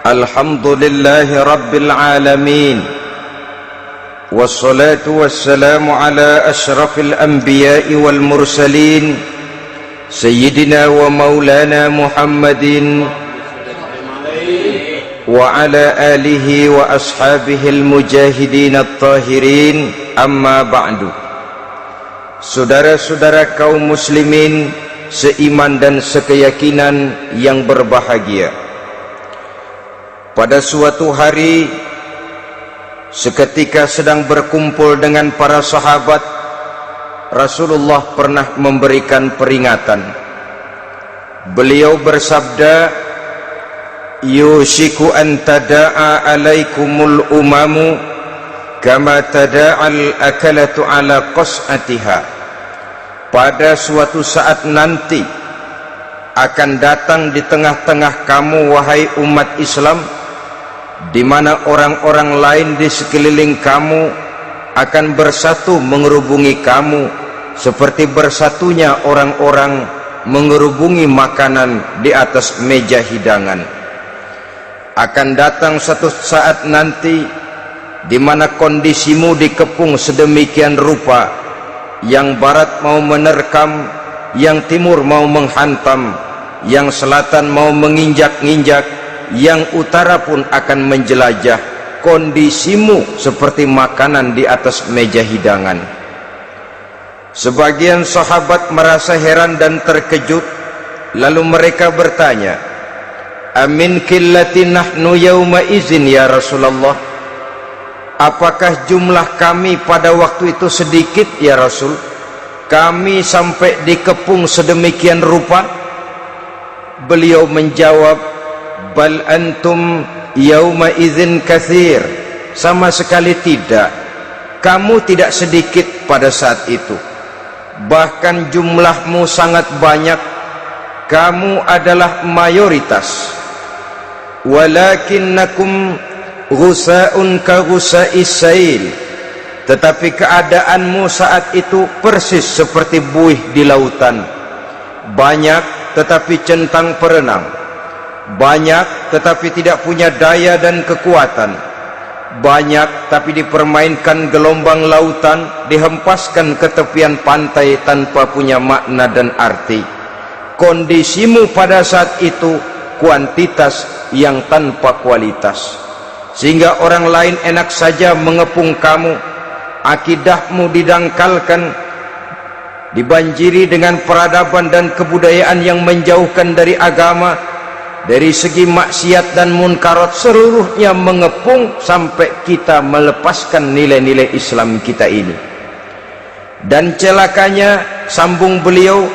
Alhamdulillahi Rabbil Alamin. Wassalatu wassalamu ala ashrafil anbiya'i wal mursalin Sayyidina wa maulana Muhammadin wa ala alihi wa ashabihil mujahidin at-tahirin. Amma ba'du. Saudara-saudara kaum muslimin seiman dan sekeyakinan yang berbahagia, pada suatu hari seketika sedang berkumpul dengan para sahabat, Rasulullah pernah memberikan peringatan. Beliau bersabda, yushiku an tada'a alaikumul umamu kama tada'al akalatu ala qas'atiha. Pada suatu saat nanti akan datang di tengah-tengah kamu, wahai umat Islam, di mana orang-orang lain di sekeliling kamu akan bersatu mengerubungi kamu seperti bersatunya orang-orang mengerubungi makanan di atas meja hidangan. Akan datang satu saat nanti di mana kondisimu dikepung sedemikian rupa, yang barat mau menerkam, yang timur mau menghantam, yang selatan mau menginjak-injak, yang utara pun akan menjelajah. Kondisimu seperti makanan di atas meja hidangan. Sebagian sahabat merasa heran dan terkejut, lalu mereka bertanya, amin qillati nahnu yauma izin ya Rasulullah? Apakah jumlah kami pada waktu itu sedikit ya Rasul? Kami sampai dikepung sedemikian rupa? Beliau menjawab, bal antum yauma idzin katsir. Sama sekali tidak, kamu tidak sedikit pada saat itu, bahkan jumlahmu sangat banyak. Kamu adalah mayoritas. Walakinnakum ghusa'un ka ghusa'is sail. Tetapi keadaanmu saat itu persis seperti buih di lautan. Banyak tetapi centang perenang, banyak tetapi tidak punya daya dan kekuatan, banyak tapi dipermainkan gelombang lautan, dihempaskan ke tepian pantai tanpa punya makna dan arti. Kondisimu pada saat itu kuantitas yang tanpa kualitas, sehingga orang lain enak saja mengepung kamu. Akidahmu didangkalkan, dibanjiri dengan peradaban dan kebudayaan yang menjauhkan dari agama. Dari segi maksiat dan munkarat seluruhnya mengepung sampai kita melepaskan nilai-nilai Islam kita ini. Dan celakanya, sambung beliau,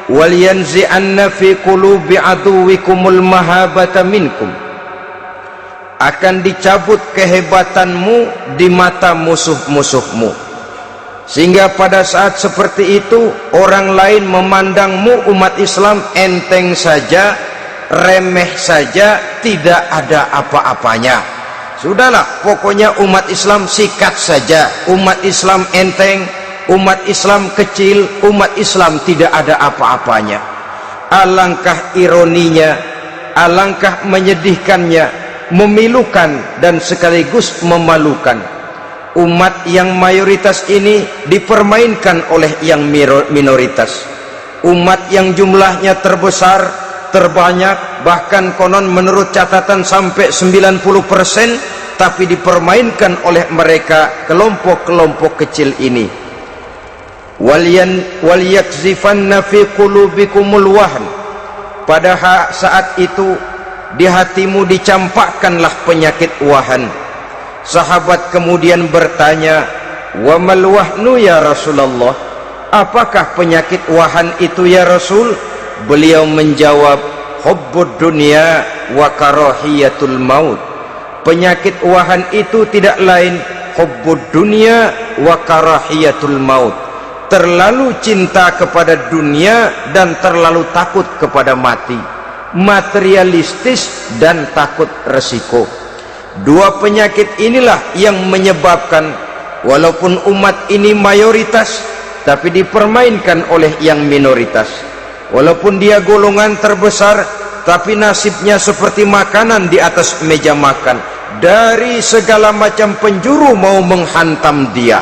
wal yanzi'anna fi qulubi aduwikumul mahabata minkum. Akan dicabut kehebatanmu di mata musuh-musuhmu, sehingga pada saat seperti itu orang lain memandangmu umat Islam enteng saja, remeh saja, tidak ada apa-apanya. Sudahlah, pokoknya umat Islam sikat saja, umat Islam enteng, umat Islam kecil, umat Islam tidak ada apa-apanya. Alangkah ironinya, alangkah menyedihkannya, memilukan dan sekaligus memalukan. Umat yang mayoritas ini dipermainkan oleh yang minoritas. Umat yang jumlahnya terbesar, terbanyak, bahkan konon menurut catatan sampai 90%, tapi dipermainkan oleh mereka, kelompok-kelompok kecil ini. Wal yakzifanna fi qulubikumul wahn. Pada saat itu di hatimu dicampakkanlah penyakit wahan. Sahabat kemudian bertanya, wa mal wahnu ya Rasulullah? Apakah penyakit wahan itu ya Rasul? Beliau menjawab, hubbud dunya wa karahiyatul maut. Penyakit wahan itu tidak lain hubbud dunya wa karahiyatul maut. Terlalu cinta kepada dunia dan terlalu takut kepada mati. Materialistis dan takut resiko. Dua penyakit inilah yang menyebabkan walaupun umat ini mayoritas, tapi dipermainkan oleh yang minoritas. Walaupun dia golongan terbesar, tapi nasibnya seperti makanan di atas meja makan. Dari segala macam penjuru mau menghantam dia.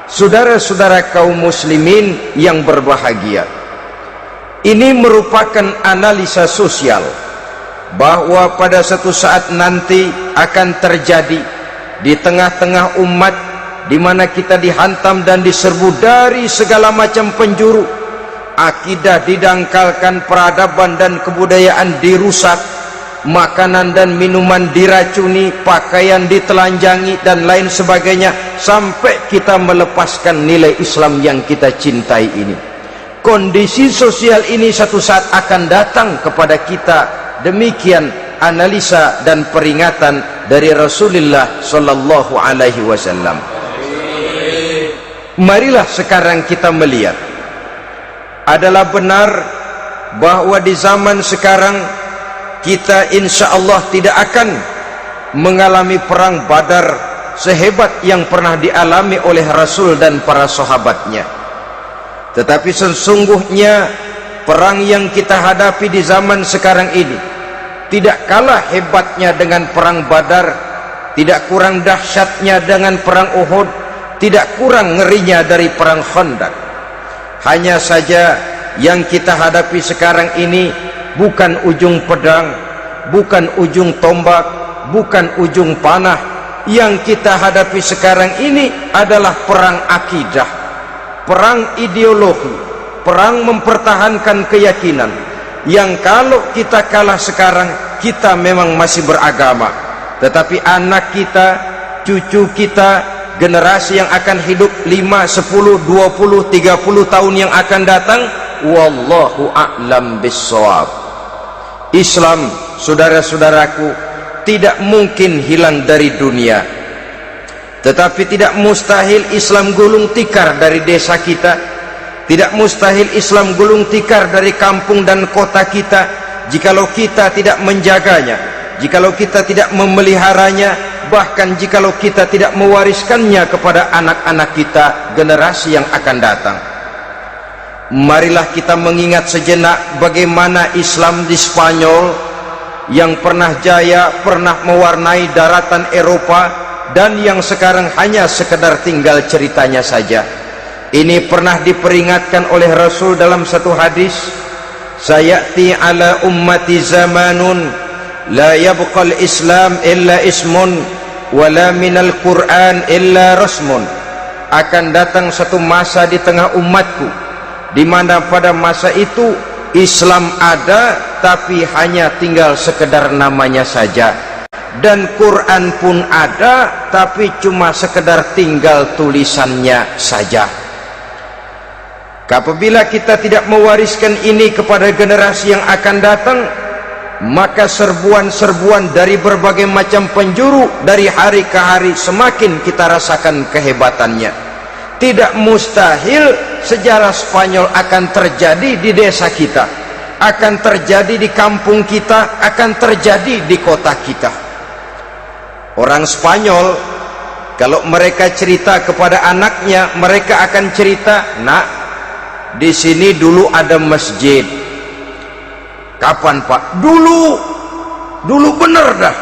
Saudara-saudara kaum muslimin yang berbahagia, ini merupakan analisa sosial bahwa pada satu saat nanti akan terjadi di tengah-tengah umat di mana kita dihantam dan diserbu dari segala macam penjuru. Akidah didangkalkan, peradaban dan kebudayaan dirusak, makanan dan minuman diracuni, pakaian ditelanjangi dan lain sebagainya, sampai kita melepaskan nilai Islam yang kita cintai ini. Kondisi sosial ini satu saat akan datang kepada kita. Demikian analisa dan peringatan dari Rasulullah sallallahu alaihi wasallam. Marilah sekarang kita melihat, adalah benar bahwa di zaman sekarang kita insya Allah tidak akan mengalami perang Badar sehebat yang pernah dialami oleh Rasul dan para sahabatnya. Tetapi sesungguhnya perang yang kita hadapi di zaman sekarang ini tidak kalah hebatnya dengan perang Badar, tidak kurang dahsyatnya dengan perang Uhud, tidak kurang ngerinya dari perang Khandaq. Hanya saja yang kita hadapi sekarang ini bukan ujung pedang, bukan ujung tombak, bukan ujung panah. Yang kita hadapi sekarang ini adalah perang akidah, perang ideologi, perang mempertahankan keyakinan. Yang kalau kita kalah sekarang, kita memang masih beragama, tetapi anak kita, cucu kita, generasi yang akan hidup 5, 10, 20, 30 tahun yang akan datang, wallahu a'lam bissawab. Islam, saudara-saudaraku, tidak mungkin hilang dari dunia, tetapi tidak mustahil Islam gulung tikar dari desa kita, tidak mustahil Islam gulung tikar dari kampung dan kota kita, jikalau kita tidak menjaganya, jikalau kita tidak memeliharanya, bahkan jikalau kita tidak mewariskannya kepada anak-anak kita, generasi yang akan datang. Marilah kita mengingat sejenak bagaimana Islam di Spanyol yang pernah jaya, pernah mewarnai daratan Eropa, dan yang sekarang hanya sekedar tinggal ceritanya saja. Ini pernah diperingatkan oleh Rasul dalam satu hadis, sayati ala ummati zamanun la yabqal Islam illa ismun wala minal Quran illa rasmun. Akan datang satu masa di tengah umatku di mana pada masa itu Islam ada tapi hanya tinggal sekedar namanya saja, dan Quran pun ada tapi cuma sekedar tinggal tulisannya saja. Apabila kita tidak mewariskan ini kepada generasi yang akan datang, maka serbuan-serbuan dari berbagai macam penjuru dari hari ke hari semakin kita rasakan kehebatannya. Tidak mustahil sejarah Spanyol akan terjadi di desa kita, akan terjadi di kampung kita, akan terjadi di kota kita. Orang Spanyol kalau mereka cerita kepada anaknya, mereka akan cerita, nak, di sini dulu ada masjid. Kapan Pak? Dulu bener dah.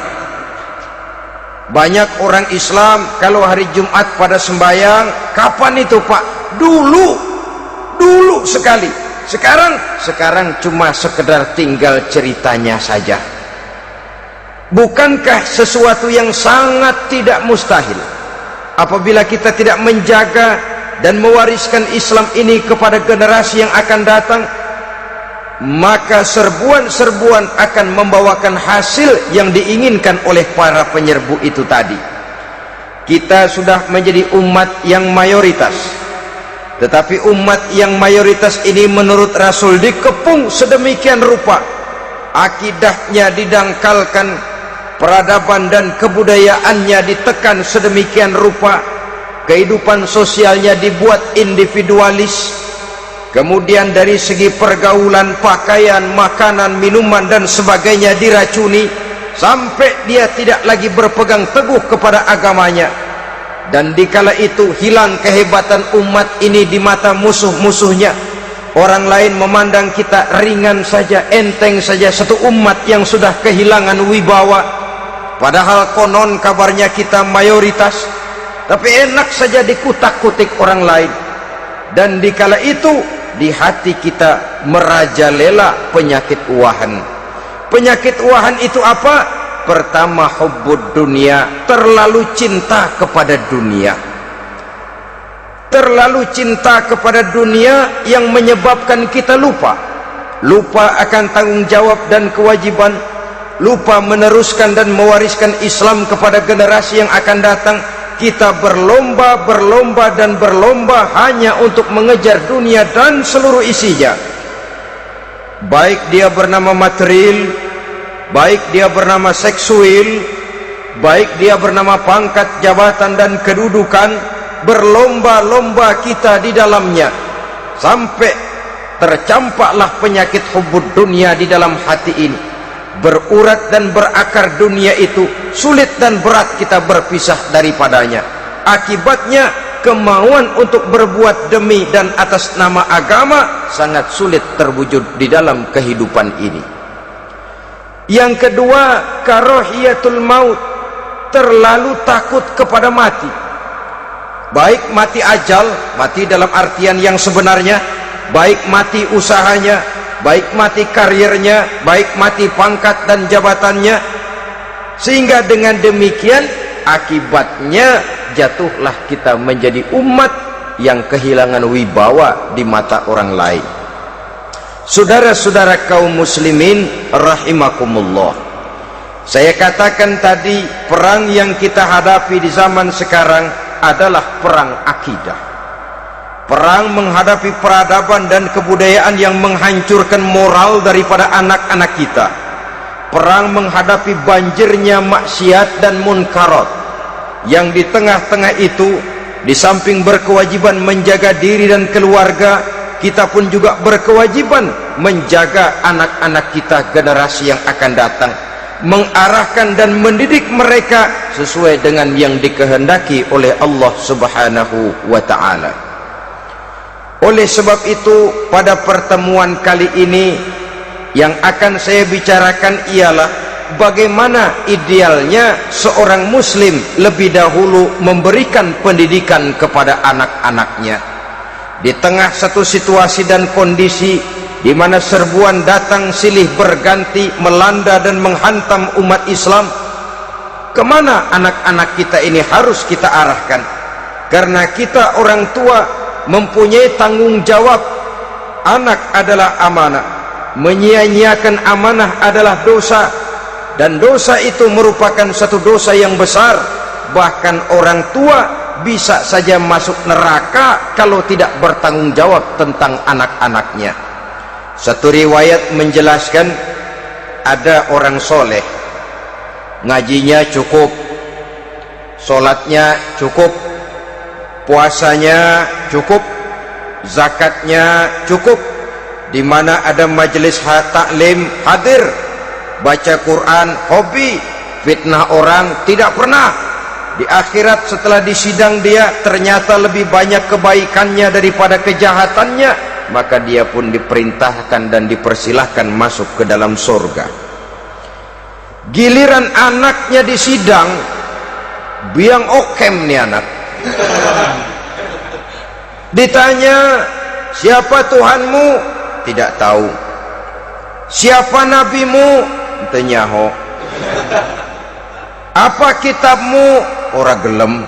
Banyak orang Islam kalau hari Jumat pada sembahyang, kapan itu Pak? Dulu sekali. Sekarang cuma sekedar tinggal ceritanya saja. Bukankah sesuatu yang sangat tidak mustahil apabila kita tidak menjaga dan mewariskan Islam ini kepada generasi yang akan datang? Maka serbuan-serbuan akan membawakan hasil yang diinginkan oleh para penyerbu itu tadi. Kita sudah menjadi umat yang mayoritas, tetapi umat yang mayoritas ini menurut Rasul dikepung sedemikian rupa, akidahnya didangkalkan, peradaban dan kebudayaannya ditekan sedemikian rupa, kehidupan sosialnya dibuat individualis. Kemudian dari segi pergaulan, pakaian, makanan, minuman dan sebagainya diracuni, sampai dia tidak lagi berpegang teguh kepada agamanya. Dan dikala itu hilang kehebatan umat ini di mata musuh-musuhnya, Orang lain memandang kita ringan saja, enteng saja, satu umat yang sudah kehilangan wibawa. Padahal konon kabarnya kita mayoritas, tapi enak saja dikutak-kutik orang lain. Dan dikala itu di hati kita merajalela penyakit uahan. Penyakit uahan itu apa? Pertama, hubbud dunia, terlalu cinta kepada dunia. Terlalu cinta kepada dunia yang menyebabkan kita lupa akan tanggung jawab dan kewajiban, lupa meneruskan dan mewariskan Islam kepada generasi yang akan datang. Kita berlomba hanya untuk mengejar dunia dan seluruh isinya, baik dia bernama material, baik dia bernama seksual, baik dia bernama pangkat, jabatan dan kedudukan. Berlomba-lomba kita di dalamnya sampai tercampaklah penyakit hubbud dunia di dalam hati ini. Berurat dan berakar dunia itu, sulit dan berat kita berpisah daripadanya. Akibatnya kemauan untuk berbuat demi dan atas nama agama sangat sulit terwujud di dalam kehidupan ini. Yang kedua, karahiyatul maut, terlalu takut kepada mati. Baik mati ajal, mati dalam artian yang sebenarnya, baik mati usahanya, baik mati karirnya, baik mati pangkat dan jabatannya. Sehingga dengan demikian akibatnya jatuhlah kita menjadi umat yang kehilangan wibawa di mata orang lain. Saudara-saudara kaum muslimin rahimakumullah, saya katakan tadi, perang yang kita hadapi di zaman sekarang adalah perang akidah. Perang menghadapi peradaban dan kebudayaan yang menghancurkan moral daripada anak-anak kita. Perang menghadapi banjirnya maksiat dan munkarat, yang di tengah-tengah itu, di samping berkewajiban menjaga diri dan keluarga, kita pun juga berkewajiban menjaga anak-anak kita, generasi yang akan datang, mengarahkan dan mendidik mereka sesuai dengan yang dikehendaki oleh Allah Subhanahu wa ta'ala. Oleh sebab itu, pada pertemuan kali ini yang akan saya bicarakan ialah bagaimana idealnya seorang muslim lebih dahulu memberikan pendidikan kepada anak-anaknya di tengah satu situasi dan kondisi di mana serbuan datang silih berganti melanda dan menghantam umat Islam. Kemana anak-anak kita ini harus kita arahkan? Karena kita orang tua mempunyai tanggung jawab. Anak adalah amanah, menyia-nyiakan amanah adalah dosa, dan dosa itu merupakan satu dosa yang besar. Bahkan orang tua bisa saja masuk neraka kalau tidak bertanggung jawab tentang anak-anaknya. Satu riwayat menjelaskan, ada orang soleh, ngajinya cukup, sholatnya cukup, puasanya cukup, zakatnya cukup, di mana ada majelis taklim hadir, baca Quran hobi, fitnah orang tidak pernah. Di akhirat setelah disidang dia ternyata lebih banyak kebaikannya daripada kejahatannya, maka dia pun diperintahkan dan dipersilahkan masuk ke dalam surga. Giliran anaknya disidang, biang okem nih anak. Ditanya, siapa Tuhanmu? Tidak tahu. Siapa nabimu? Tenyaho. Apa kitabmu? Ora gelem.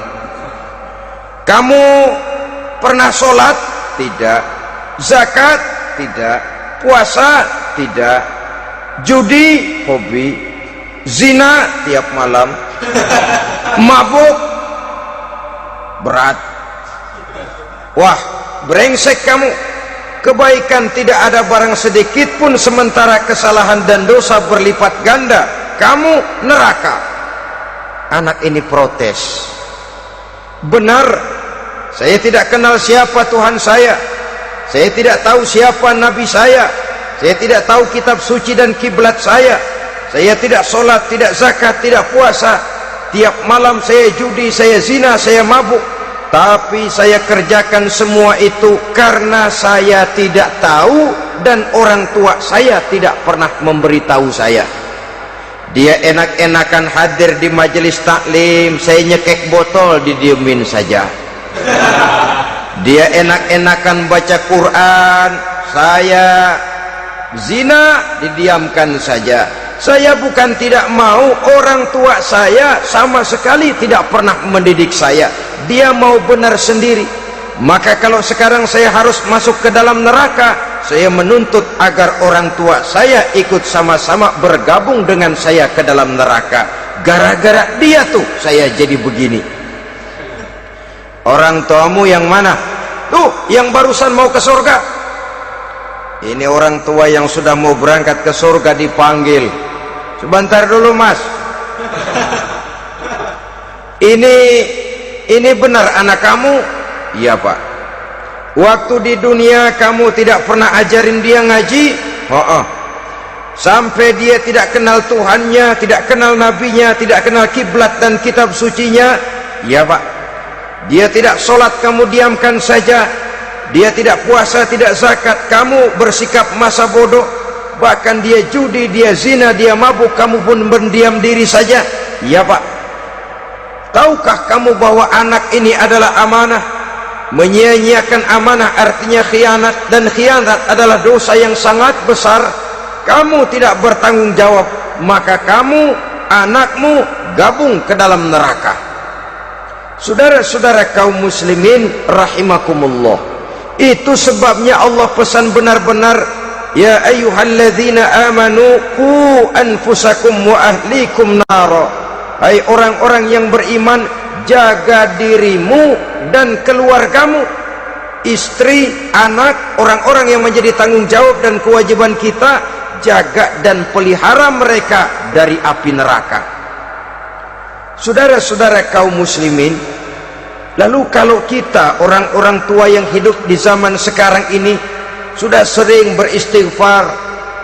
Kamu pernah sholat? Tidak. Zakat? Tidak. Puasa? Tidak. Judi? Hobi. Zina? Tiap malam. Mabuk? Berat. Wah, brengsek kamu. Kebaikan tidak ada barang sedikit pun, sementara kesalahan dan dosa berlipat ganda. Kamu neraka. Anak ini protes. Benar, saya tidak kenal siapa Tuhan saya. Saya tidak tahu siapa Nabi saya. Saya tidak tahu kitab suci dan kiblat saya. Saya tidak sholat, tidak zakat, tidak puasa. Tiap malam saya judi, saya zina, saya mabuk. tapi saya kerjakan semua itu karena saya tidak tahu dan orang tua saya tidak pernah memberitahu saya. Dia enak-enakan hadir di majelis taklim, saya nyekek botol didiemin saja. Dia enak-enakan baca Quran, saya zina didiamkan saja. Saya bukan tidak mau, orang tua saya sama sekali tidak pernah mendidik saya. Dia mau benar sendiri. Maka kalau sekarang saya harus masuk ke dalam neraka, saya menuntut agar orang tua saya ikut sama-sama bergabung dengan saya ke dalam neraka. Gara-gara dia tuh saya jadi begini. Orang tuamu yang mana? Tuh, yang barusan mau ke surga. Ini orang tua yang sudah mau berangkat ke surga dipanggil. Sebentar dulu mas. Ini benar anak kamu? Iya pak. Waktu di dunia kamu tidak pernah ajarin dia ngaji? Sampai dia tidak kenal Tuhannya, tidak kenal nabinya, tidak kenal kiblat dan kitab sucinya? Iya pak. Dia tidak sholat, kamu diamkan saja. Dia tidak puasa, tidak zakat, kamu bersikap masa bodoh. Bahkan dia judi, dia zina, dia mabuk, kamu pun berdiam diri saja. Iya pak. Tahukah kamu bahwa anak ini adalah amanah? Menyia-nyiakan amanah artinya khianat, dan khianat adalah dosa yang sangat besar. Kamu tidak bertanggung jawab, maka kamu, anakmu gabung ke dalam neraka. Saudara-saudara kaum muslimin rahimakumullah, itu sebabnya Allah pesan benar-benar, ya ayyuhalladzina amanu qu anfusakum wa ahlikum nara. Hai orang-orang yang beriman, jaga dirimu dan keluargamu, istri, anak, orang-orang yang menjadi tanggung jawab dan kewajiban kita, jaga dan pelihara mereka dari api neraka. Saudara-saudara kaum muslimin, lalu kalau kita orang-orang tua yang hidup di zaman sekarang ini sudah sering beristighfar,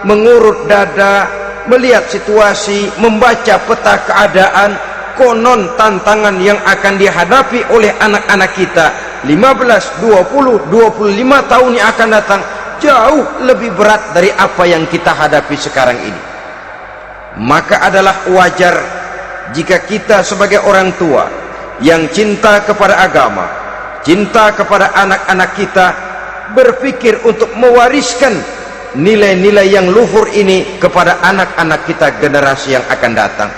mengurut dada, melihat situasi, membaca peta keadaan, konon tantangan yang akan dihadapi oleh anak-anak kita 15, 20, 25 tahun yang akan datang jauh lebih berat dari apa yang kita hadapi sekarang ini. Maka adalah wajar jika kita sebagai orang tua yang cinta kepada agama, cinta kepada anak-anak kita, berpikir untuk mewariskan nilai-nilai yang luhur ini kepada anak-anak kita generasi yang akan datang.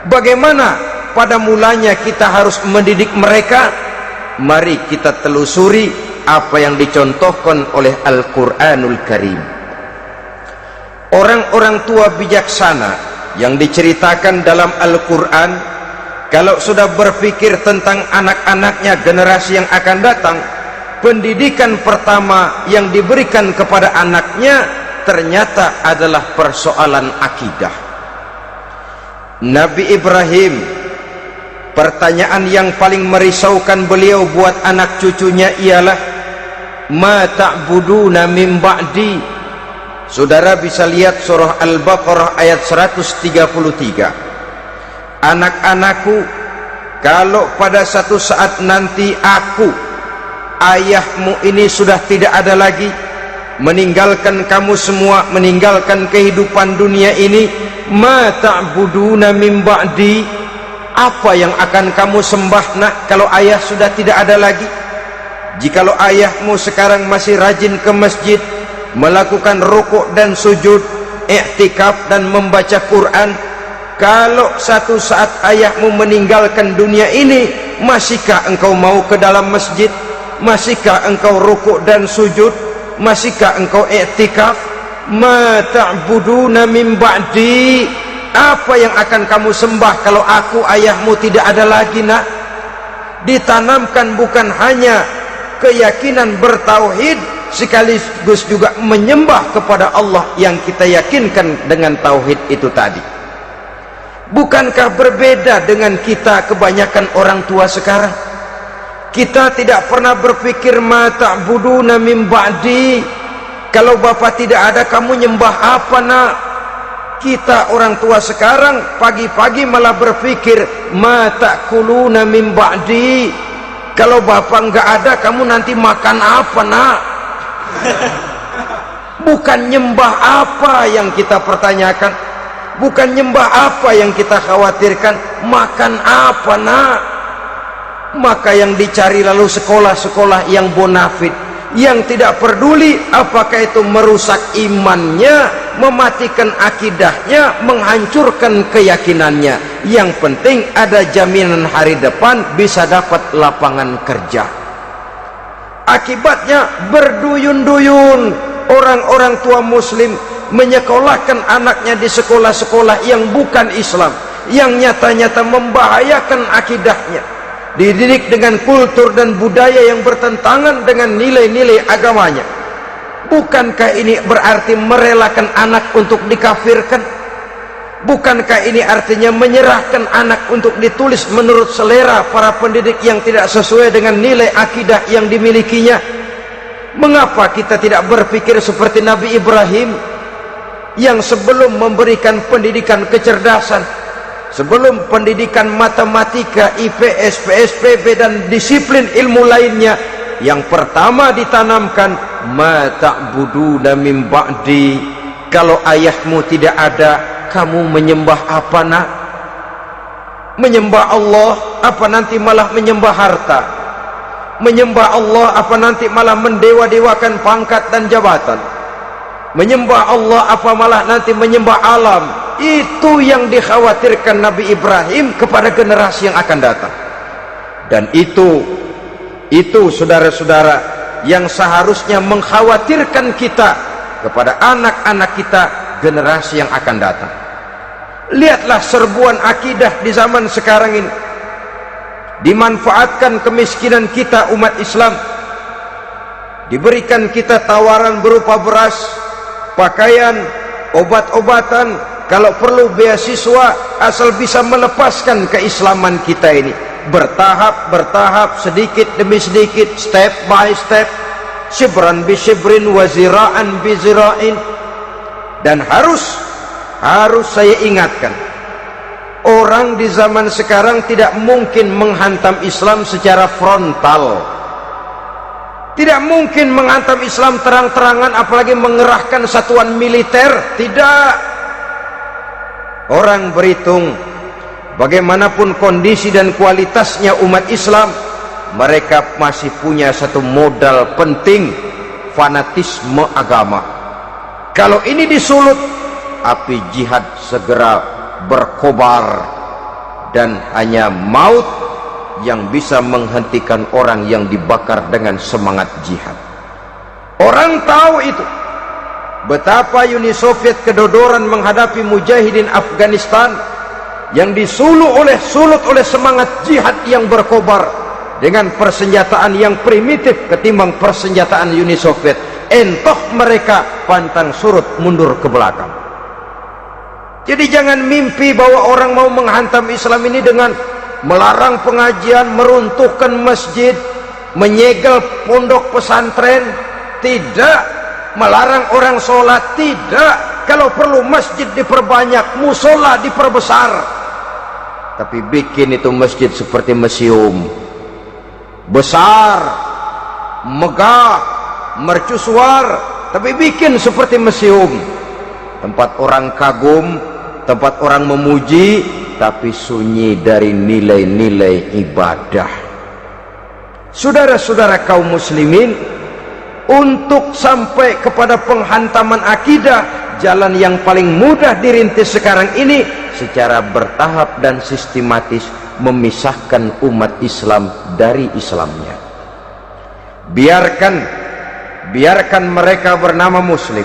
Bagaimana pada mulanya kita harus mendidik mereka? Mari kita telusuri apa yang dicontohkan oleh Al-Quranul Karim. Orang-orang tua bijaksana yang diceritakan dalam Al-Quran, kalau sudah berpikir tentang anak-anaknya generasi yang akan datang, pendidikan pertama yang diberikan kepada anaknya ternyata adalah persoalan akidah. Nabi Ibrahim, pertanyaan yang paling merisaukan beliau buat anak cucunya ialah ma ta'buduna min ba'di. Saudara bisa lihat surah Al-Baqarah ayat 133. Anak-anakku, kalau pada satu saat nanti aku, ayahmu ini sudah tidak ada lagi, meninggalkan kamu semua, meninggalkan kehidupan dunia ini, ma ta'buduna min ba'di, apa yang akan kamu sembah nak kalau ayah sudah tidak ada lagi? Jikalau ayahmu sekarang masih rajin ke masjid, melakukan rukuk dan sujud, i'tikaf dan membaca Quran, kalau satu saat ayahmu meninggalkan dunia ini, masihkah engkau mau ke dalam masjid? Masihkah engkau rukuk dan sujud? Masihkah engkau i'tikaf? Ma ta'buduna min ba'di, apa yang akan kamu sembah kalau aku ayahmu tidak ada lagi nak? Ditanamkan bukan hanya keyakinan bertauhid, sekaligus juga menyembah kepada Allah yang kita yakinkan dengan tauhid itu tadi. Bukankah berbeda dengan kita kebanyakan orang tua sekarang? Kita tidak pernah berpikir ma ta'buduna min ba'di, kalau bapak tidak ada kamu nyembah apa nak? Kita orang tua sekarang pagi-pagi malah berpikir ma ta'kuluna min ba'di, Kalau bapak nggak ada, kamu nanti makan apa, nak? Bukan nyembah apa yang kita pertanyakan, bukan nyembah apa yang kita khawatirkan, makan apa, nak? Maka yang dicari lalu sekolah-sekolah yang bonafit, yang tidak peduli apakah itu merusak imannya, mematikan akidahnya, menghancurkan keyakinannya. Yang penting ada jaminan hari depan bisa dapat lapangan kerja. Akibatnya berduyun-duyun orang-orang tua muslim menyekolahkan anaknya di sekolah-sekolah yang bukan Islam, yang nyata-nyata membahayakan akidahnya, dididik dengan kultur dan budaya yang bertentangan dengan nilai-nilai agamanya. Bukankah ini berarti merelakan anak untuk dikafirkan? Bukankah ini artinya menyerahkan anak untuk ditulis menurut selera para pendidik yang tidak sesuai dengan nilai akidah yang dimilikinya? Mengapa kita tidak berpikir seperti Nabi Ibrahim, yang sebelum memberikan pendidikan kecerdasan, sebelum pendidikan matematika, IPS, PSPB dan disiplin ilmu lainnya, yang pertama ditanamkan, ma ta'buduna min ba'di, kalau ayahmu tidak ada, kamu menyembah apa, nak? Menyembah Allah apa nanti malah menyembah harta? Menyembah Allah apa nanti malah mendewa-dewakan pangkat dan jabatan? Menyembah Allah apa malah nanti menyembah alam? Itu yang dikhawatirkan Nabi Ibrahim kepada generasi yang akan datang. Dan itu saudara-saudara yang seharusnya mengkhawatirkan kita kepada anak-anak kita, generasi yang akan datang. Lihatlah serbuan akidah di zaman sekarang ini, dimanfaatkan kemiskinan kita umat Islam, diberikan kita tawaran berupa beras, pakaian, obat-obatan, kalau perlu beasiswa, asal bisa melepaskan keislaman kita ini. Bertahap, sedikit demi sedikit, step by step, shibran bi shibrin wa zira'an bi zira'in. Dan harus saya ingatkan, orang di zaman sekarang tidak mungkin menghantam Islam secara frontal, tidak mungkin menghantam Islam terang-terangan, apalagi mengerahkan satuan militer. Tidak. Orang berhitung bagaimanapun kondisi dan kualitasnya umat Islam, mereka masih punya satu modal penting, fanatisme agama. Kalau ini disulut, api jihad segera berkobar, dan hanya maut yang bisa menghentikan orang yang dibakar dengan semangat jihad. Orang tahu itu. Betapa Uni Soviet kedodoran menghadapi mujahidin Afghanistan yang disulut oleh semangat jihad yang berkobar dengan persenjataan yang primitif ketimbang persenjataan Uni Soviet. Entah mereka pantang surut mundur ke belakang. Jadi jangan mimpi bahwa orang mau menghantam Islam ini dengan melarang pengajian, meruntuhkan masjid, menyegel pondok pesantren. Tidak. Melarang orang sholat. Tidak. Kalau perlu masjid diperbanyak, musola diperbesar, tapi bikin itu masjid seperti museum, besar, megah, mercusuar, tapi bikin seperti museum, tempat orang kagum, tempat orang memuji, tapi sunyi dari nilai-nilai ibadah. Saudara-saudara kaum muslimin, untuk sampai kepada penghantaman akidah, jalan yang paling mudah dirintis sekarang ini secara bertahap dan sistematis, memisahkan umat Islam dari Islamnya. Biarkan mereka bernama muslim,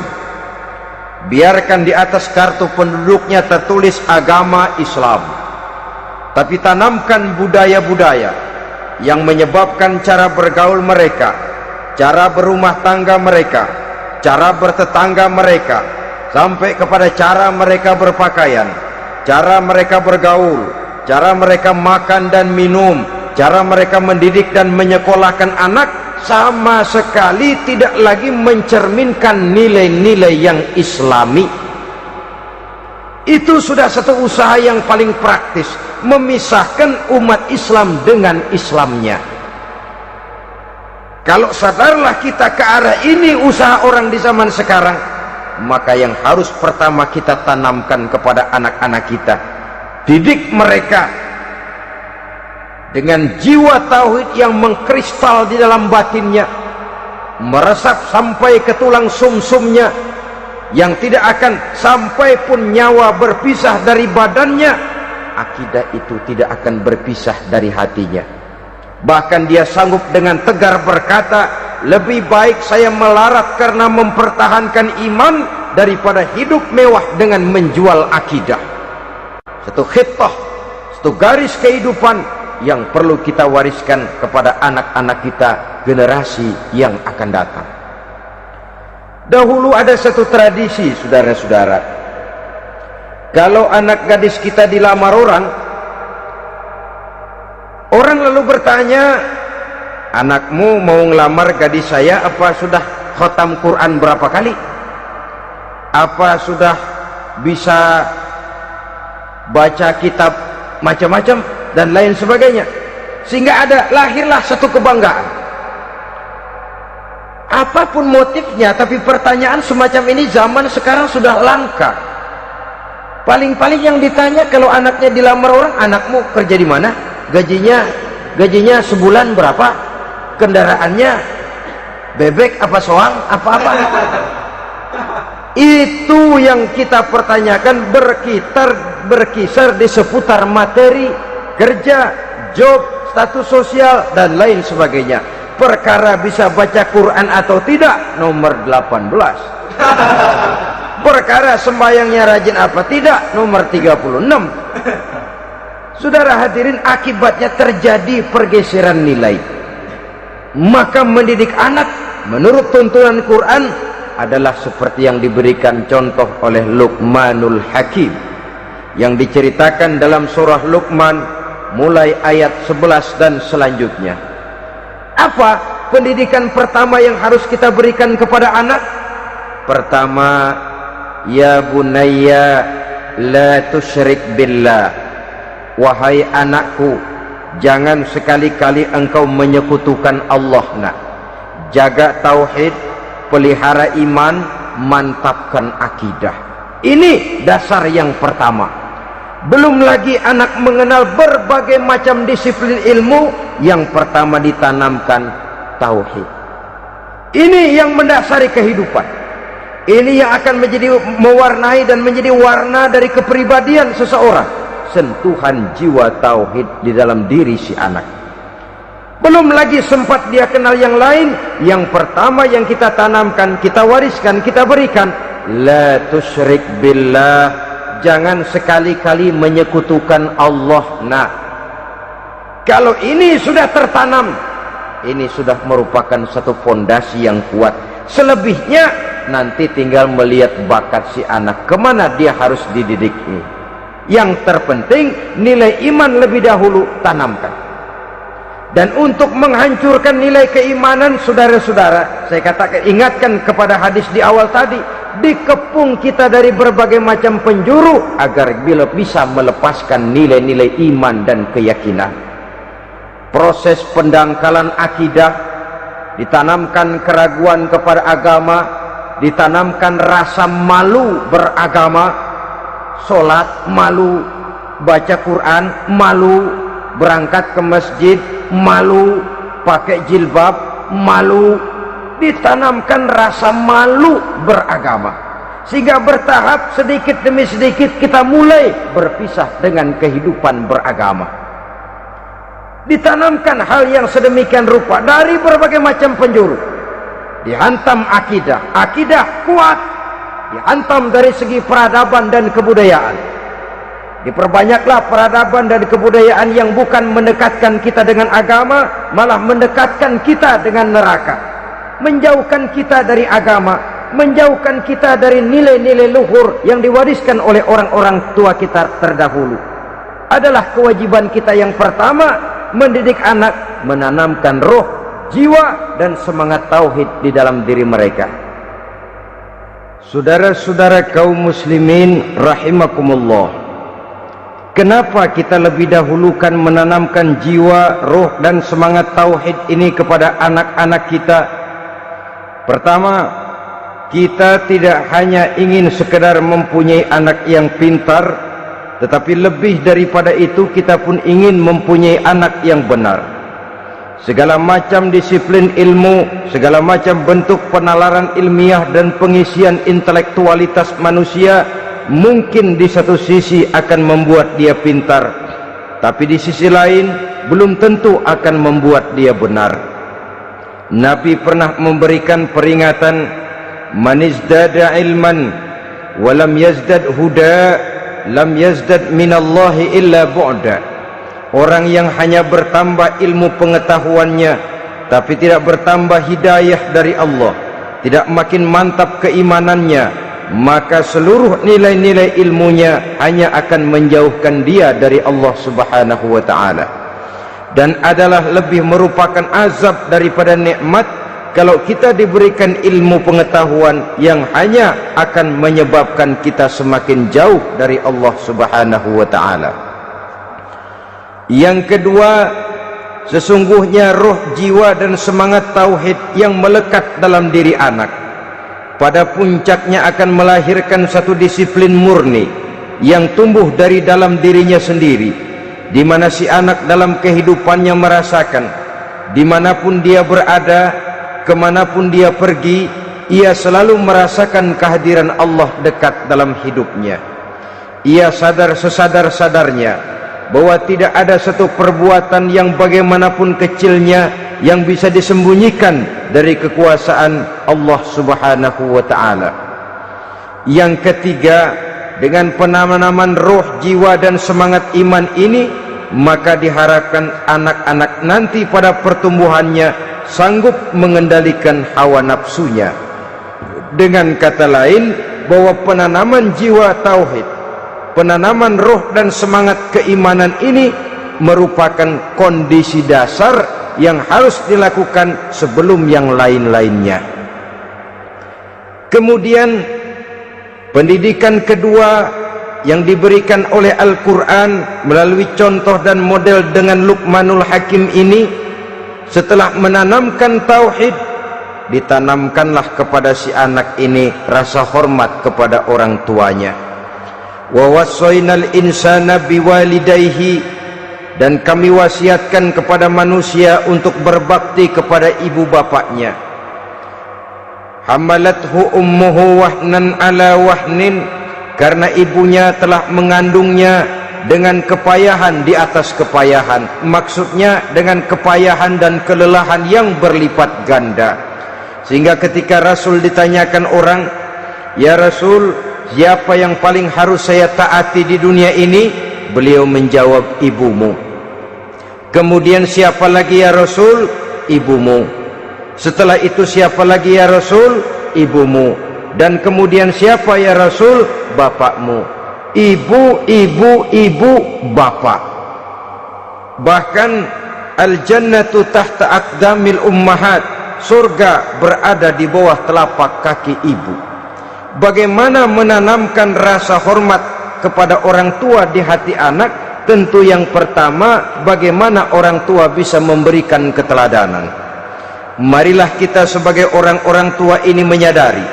biarkan di atas kartu penduduknya tertulis agama Islam, tapi tanamkan budaya-budaya yang menyebabkan cara bergaul mereka, cara berumah tangga mereka, cara bertetangga mereka, sampai kepada cara mereka berpakaian, cara mereka bergaul, cara mereka makan dan minum, cara mereka mendidik dan menyekolahkan anak, sama sekali tidak lagi mencerminkan nilai-nilai yang islami. Itu sudah satu usaha yang paling praktis, memisahkan umat Islam dengan Islamnya. Kalau sadarlah kita ke arah ini usaha orang di zaman sekarang, maka yang harus pertama kita tanamkan kepada anak-anak kita, didik mereka dengan jiwa tauhid yang mengkristal di dalam batinnya, meresap sampai ke tulang sumsumnya, yang tidak akan sampai pun nyawa berpisah dari badannya, akidah itu tidak akan berpisah dari hatinya. Bahkan dia sanggup dengan tegar berkata, lebih baik saya melarat karena mempertahankan iman daripada hidup mewah dengan menjual akidah. Satu khitah, satu garis kehidupan yang perlu kita wariskan kepada anak-anak kita, generasi yang akan datang. Dahulu ada satu tradisi, saudara-saudara, kalau anak gadis kita dilamar orang lalu bertanya, anakmu mau ngelamar gadis saya, apa sudah khatam Quran berapa kali? Apa sudah bisa baca kitab macam-macam dan lain sebagainya? Sehingga lahirlah satu kebanggaan. Apapun motifnya, tapi pertanyaan semacam ini zaman sekarang sudah langka. Paling-paling yang ditanya kalau anaknya dilamar orang, anakmu kerja di mana? Gajinya sebulan berapa? Kendaraannya bebek apa soang apa-apa? Itu yang kita pertanyakan, berkisar di seputar materi, kerja, job, status sosial dan lain sebagainya. Perkara bisa baca Quran atau tidak, nomor 18. Perkara sembahyangnya rajin apa tidak, nomor 36. Saudara hadirin, akibatnya terjadi pergeseran nilai. Maka mendidik anak menurut tuntunan Quran adalah seperti yang diberikan contoh oleh Luqmanul Hakim, yang diceritakan dalam surah Luqman mulai ayat 11 dan selanjutnya. Apa pendidikan pertama yang harus kita berikan kepada anak? Pertama, ya bunayya la tusyrik billah. Wahai anakku, jangan sekali-kali engkau menyekutukan Allah. Nak, jaga tauhid, pelihara iman, mantapkan akidah. Ini dasar yang pertama. Belum lagi anak mengenal berbagai macam disiplin ilmu, yang pertama ditanamkan tauhid. Ini yang mendasari kehidupan. Ini yang akan menjadi mewarnai dan menjadi warna dari kepribadian seseorang. Sentuhan jiwa tauhid di dalam diri si anak. Belum lagi sempat dia kenal yang lain, yang pertama yang kita tanamkan, kita wariskan, kita berikan, la tusyrik billah, jangan sekali-kali menyekutukan Allah. Nah, kalau ini sudah tertanam, ini sudah merupakan satu fondasi yang kuat. Selebihnya nanti tinggal melihat bakat si anak, kemana dia harus dididik ini. Yang terpenting nilai iman lebih dahulu tanamkan. Dan untuk menghancurkan nilai keimanan, saudara-saudara, saya katakan, ingatkan kepada hadis di awal tadi, dikepung kita dari berbagai macam penjuru agar bila bisa melepaskan nilai-nilai iman dan keyakinan. Proses pendangkalan akidah, ditanamkan keraguan kepada agama, ditanamkan rasa malu beragama. Sholat malu, baca Quran malu, berangkat ke masjid malu, pakai jilbab malu. Ditanamkan rasa malu beragama, sehingga bertahap sedikit demi sedikit kita mulai berpisah dengan kehidupan beragama. Ditanamkan hal yang sedemikian rupa dari berbagai macam penjuru. Dihantam akidah kuat, dihantam dari segi peradaban dan kebudayaan. Diperbanyaklah peradaban dan kebudayaan yang bukan mendekatkan kita dengan agama, malah mendekatkan kita dengan neraka, menjauhkan kita dari agama, menjauhkan kita dari nilai-nilai luhur yang diwariskan oleh orang-orang tua kita terdahulu. Adalah kewajiban kita yang pertama, mendidik anak, menanamkan roh, jiwa dan semangat tauhid di dalam diri mereka. Saudara-saudara kaum muslimin rahimakumullah, Kenapa kita lebih dahulukan menanamkan jiwa, roh dan semangat tauhid ini kepada anak-anak kita? Pertama, kita tidak hanya ingin sekedar mempunyai anak yang pintar, tetapi lebih daripada itu kita pun ingin mempunyai anak yang benar. Segala macam disiplin ilmu, segala macam bentuk penalaran ilmiah dan pengisian intelektualitas manusia mungkin di satu sisi akan membuat dia pintar, tapi di sisi lain belum tentu akan membuat dia benar. Nabi pernah memberikan peringatan, man izdada ilman walam yazdad huda lam yazdad minallahi illa bu'da. Orang yang hanya bertambah ilmu pengetahuannya tapi tidak bertambah hidayah dari Allah, tidak makin mantap keimanannya, maka seluruh nilai-nilai ilmunya hanya akan menjauhkan dia dari Allah Subhanahu wa ta'ala. Dan adalah lebih merupakan azab daripada nikmat kalau kita diberikan ilmu pengetahuan yang hanya akan menyebabkan kita semakin jauh dari Allah Subhanahu wa ta'ala. Yang kedua, sesungguhnya roh, jiwa dan semangat tauhid yang melekat dalam diri anak pada puncaknya akan melahirkan satu disiplin murni yang tumbuh dari dalam dirinya sendiri, di mana si anak dalam kehidupannya merasakan dimanapun dia berada, kemanapun dia pergi, ia selalu merasakan kehadiran Allah dekat dalam hidupnya. Ia sadar sesadar-sadarnya bahwa tidak ada satu perbuatan yang bagaimanapun kecilnya yang bisa disembunyikan dari kekuasaan Allah Subhanahu wa ta'ala. Yang ketiga, dengan penanaman roh, jiwa dan semangat iman ini, maka diharapkan anak-anak nanti pada pertumbuhannya sanggup mengendalikan hawa nafsunya. Dengan kata lain, bahwa penanaman jiwa tauhid, penanaman roh dan semangat keimanan ini merupakan kondisi dasar yang harus dilakukan sebelum yang lain-lainnya. Kemudian pendidikan kedua yang diberikan oleh Al-Quran melalui contoh dan model dengan Luqmanul Hakim ini, setelah menanamkan tauhid, ditanamkanlah kepada si anak ini rasa hormat kepada orang tuanya. Wa wassaynal insana biwalidayhi, dan kami wasiatkan kepada manusia untuk berbakti kepada ibu bapaknya. Hamalathu ummuhu wahnan ala wahnin, karena ibunya telah mengandungnya dengan kepayahan di atas kepayahan, maksudnya dengan kepayahan dan kelelahan yang berlipat ganda. Sehingga ketika Rasul ditanyakan orang, ya Rasul, siapa yang paling harus saya taati di dunia ini? Beliau menjawab, ibumu. Kemudian siapa lagi ya Rasul? Ibumu. Setelah itu siapa lagi ya Rasul? Ibumu. Dan kemudian siapa ya Rasul? Bapakmu. Ibu, ibu, ibu, bapak. Bahkan al-jannatu tahta aqdamil ummahat, surga berada di bawah telapak kaki ibu. Bagaimana menanamkan rasa hormat kepada orang tua di hati anak? Tentu yang pertama, bagaimana orang tua bisa memberikan keteladanan. Marilah kita sebagai orang-orang tua ini menyadari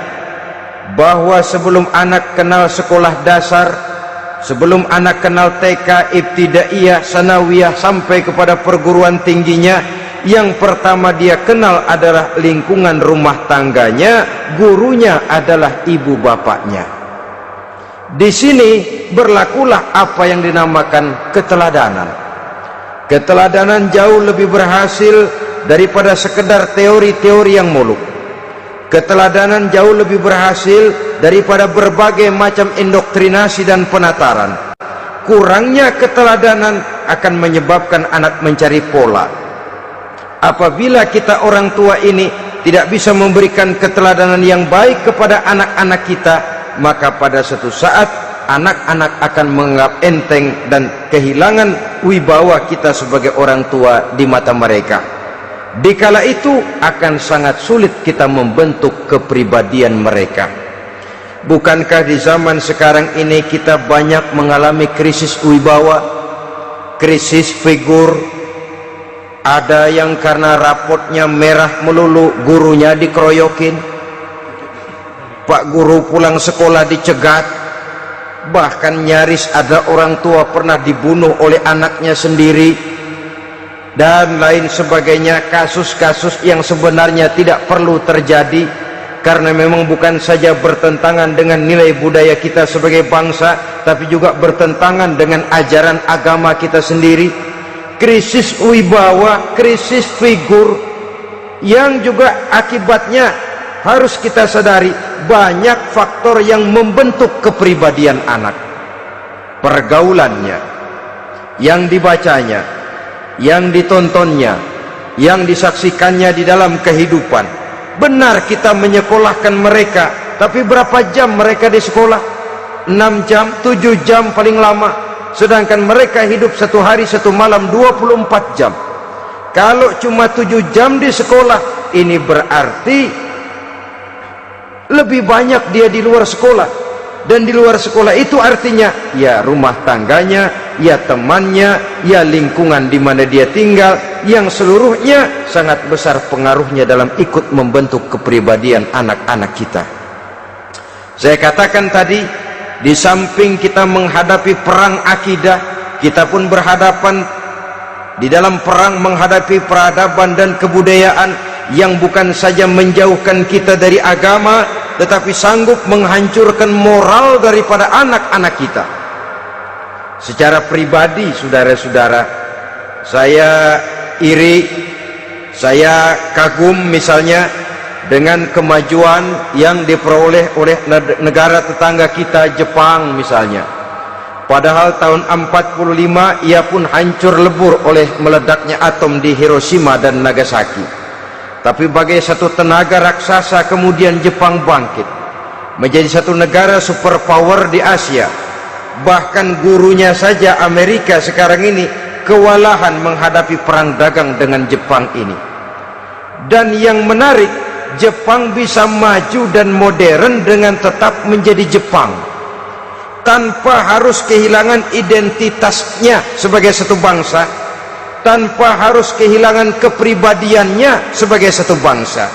bahwa sebelum anak kenal sekolah dasar, sebelum anak kenal TK, ibtidaiyah, sanawiyah sampai kepada perguruan tingginya, yang pertama dia kenal adalah lingkungan rumah tangganya, gurunya adalah ibu bapaknya. Di sini berlakulah apa yang dinamakan keteladanan. Keteladanan jauh lebih berhasil daripada sekedar teori-teori yang muluk. Keteladanan jauh lebih berhasil daripada berbagai macam indoktrinasi dan penataran. Kurangnya keteladanan akan menyebabkan anak mencari pola. Apabila kita orang tua ini tidak bisa memberikan keteladanan yang baik kepada anak-anak kita, maka pada suatu saat anak-anak akan menganggap enteng dan kehilangan wibawa kita sebagai orang tua di mata mereka. Dikala itu akan sangat sulit kita membentuk kepribadian mereka. Bukankah di zaman sekarang ini kita banyak mengalami krisis wibawa, krisis figur? Ada yang karena rapotnya merah melulu, gurunya dikeroyokin, pak guru pulang sekolah dicegat, bahkan nyaris ada orang tua pernah dibunuh oleh anaknya sendiri, dan lain sebagainya. Kasus-kasus yang sebenarnya tidak perlu terjadi, karena memang bukan saja bertentangan dengan nilai budaya kita sebagai bangsa, tapi juga bertentangan dengan ajaran agama kita sendiri. Krisis wibawa, krisis figur, yang juga akibatnya harus kita sadari banyak faktor yang membentuk kepribadian anak. Pergaulannya, yang dibacanya, yang ditontonnya, yang disaksikannya di dalam kehidupan. Benar kita menyekolahkan mereka, tapi berapa jam mereka di sekolah? 6 jam, 7 jam paling lama. Sedangkan mereka hidup satu hari satu malam 24 jam. Kalau cuma 7 jam di sekolah, ini berarti lebih banyak dia di luar sekolah. Dan di luar sekolah itu artinya ya rumah tangganya, ya temannya, ya lingkungan di mana dia tinggal, yang seluruhnya sangat besar pengaruhnya dalam ikut membentuk kepribadian anak-anak kita. Saya katakan tadi, di samping kita menghadapi perang akidah, kita pun berhadapan di dalam perang menghadapi peradaban dan kebudayaan yang bukan saja menjauhkan kita dari agama, tetapi sanggup menghancurkan moral daripada anak-anak kita. Secara pribadi, saudara-saudara, saya iri, saya kagum misalnya dengan kemajuan yang diperoleh oleh negara tetangga kita, Jepang misalnya. Padahal tahun 45 ia pun hancur lebur oleh meledaknya atom di Hiroshima dan Nagasaki. Tapi bagai satu tenaga raksasa kemudian Jepang bangkit menjadi satu negara superpower di Asia. Bahkan gurunya saja, Amerika sekarang ini, kewalahan menghadapi perang dagang dengan Jepang ini. Dan yang menarik, Jepang bisa maju dan modern dengan tetap menjadi Jepang, tanpa harus kehilangan identitasnya sebagai satu bangsa, tanpa harus kehilangan kepribadiannya sebagai satu bangsa.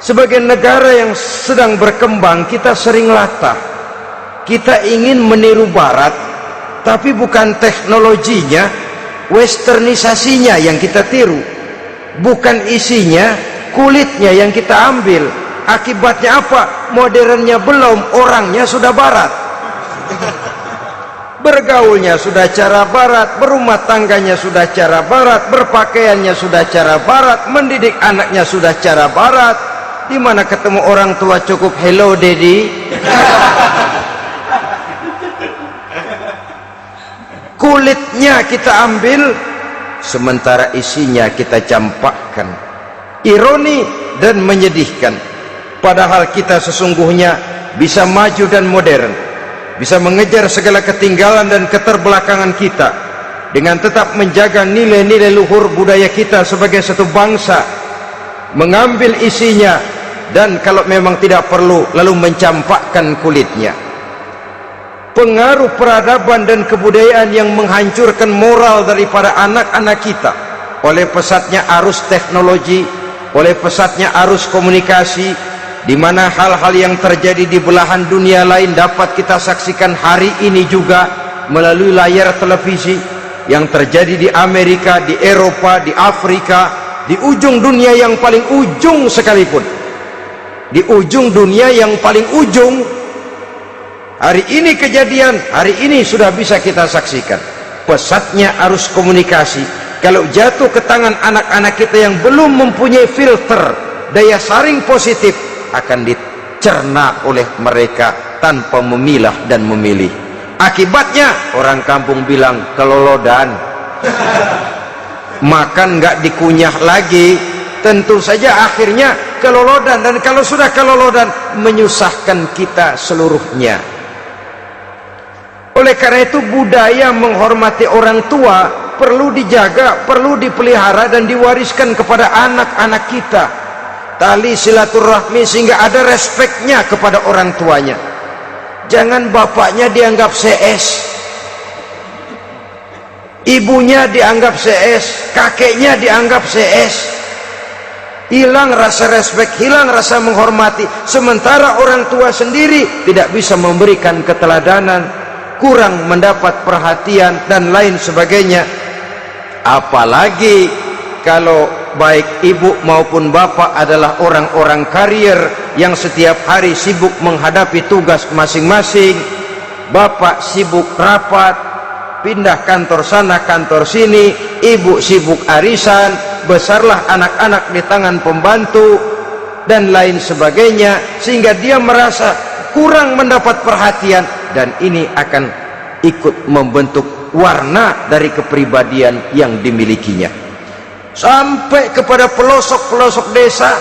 Sebagai negara yang sedang berkembang, kita sering latah, kita ingin meniru Barat, tapi bukan teknologinya, westernisasinya yang kita tiru, bukan isinya, kulitnya yang kita ambil. Akibatnya apa? Modernnya belum, orangnya sudah Barat. Bergaulnya sudah cara Barat, berumah tangganya sudah cara Barat, berpakaiannya sudah cara Barat, mendidik anaknya sudah cara Barat. Di mana ketemu orang tua cukup hello daddy. Kulitnya kita ambil, sementara isinya kita campakkan. Ironi dan menyedihkan, padahal kita sesungguhnya bisa maju dan modern, bisa mengejar segala ketinggalan dan keterbelakangan kita dengan tetap menjaga nilai-nilai luhur budaya kita sebagai satu bangsa, mengambil isinya, dan kalau memang tidak perlu lalu mencampakkan kulitnya. Pengaruh peradaban dan kebudayaan yang menghancurkan moral daripada anak-anak kita oleh pesatnya arus teknologi, oleh pesatnya arus komunikasi, di mana hal-hal yang terjadi di belahan dunia lain dapat kita saksikan hari ini juga melalui layar televisi. Yang terjadi di Amerika, di Eropa, di Afrika, di ujung dunia yang paling ujung sekalipun, di ujung dunia yang paling ujung, hari ini kejadian, hari ini sudah bisa kita saksikan. Pesatnya arus komunikasi, kalau jatuh ke tangan anak-anak kita yang belum mempunyai filter daya saring positif, akan dicerna oleh mereka tanpa memilah dan memilih. Akibatnya orang kampung bilang kelolodan. Makan nggak dikunyah lagi, tentu saja akhirnya kelolodan, dan kalau sudah kelolodan menyusahkan kita seluruhnya. Oleh karena itu budaya menghormati orang tua perlu dijaga, perlu dipelihara dan diwariskan kepada anak-anak kita. tali silaturahmi sehingga ada respeknya kepada orang tuanya. Jangan bapaknya dianggap CS, ibunya dianggap CS, kakeknya dianggap CS. Hilang rasa respek, hilang rasa menghormati. Sementara orang tua sendiri tidak bisa memberikan keteladanan, kurang mendapat perhatian dan lain sebagainya. Apalagi kalau baik ibu maupun bapak adalah orang-orang karier yang setiap hari sibuk menghadapi tugas masing-masing. Bapak sibuk rapat, pindah kantor sana kantor sini, ibu sibuk arisan, besarlah anak-anak di tangan pembantu dan lain sebagainya, sehingga dia merasa kurang mendapat perhatian, dan ini akan ikut membentuk warna dari kepribadian yang dimilikinya. Sampai kepada pelosok-pelosok desa,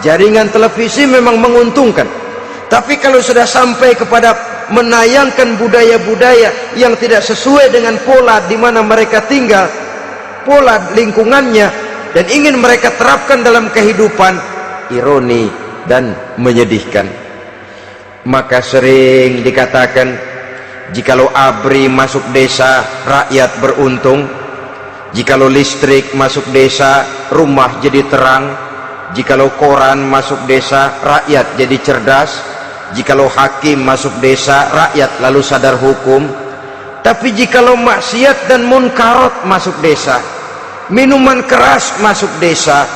jaringan televisi memang menguntungkan, tapi kalau sudah sampai kepada menayangkan budaya-budaya yang tidak sesuai dengan pola di mana mereka tinggal, pola lingkungannya, dan ingin mereka terapkan dalam kehidupan, ironi dan menyedihkan. Maka sering dikatakan, jikalau ABRI masuk desa, rakyat beruntung. Jikalau listrik masuk desa, rumah jadi terang. Jikalau koran masuk desa, rakyat jadi cerdas. Jikalau hakim masuk desa, rakyat lalu sadar hukum. Tapi jikalau maksiat dan munkarat masuk desa, minuman keras masuk desa,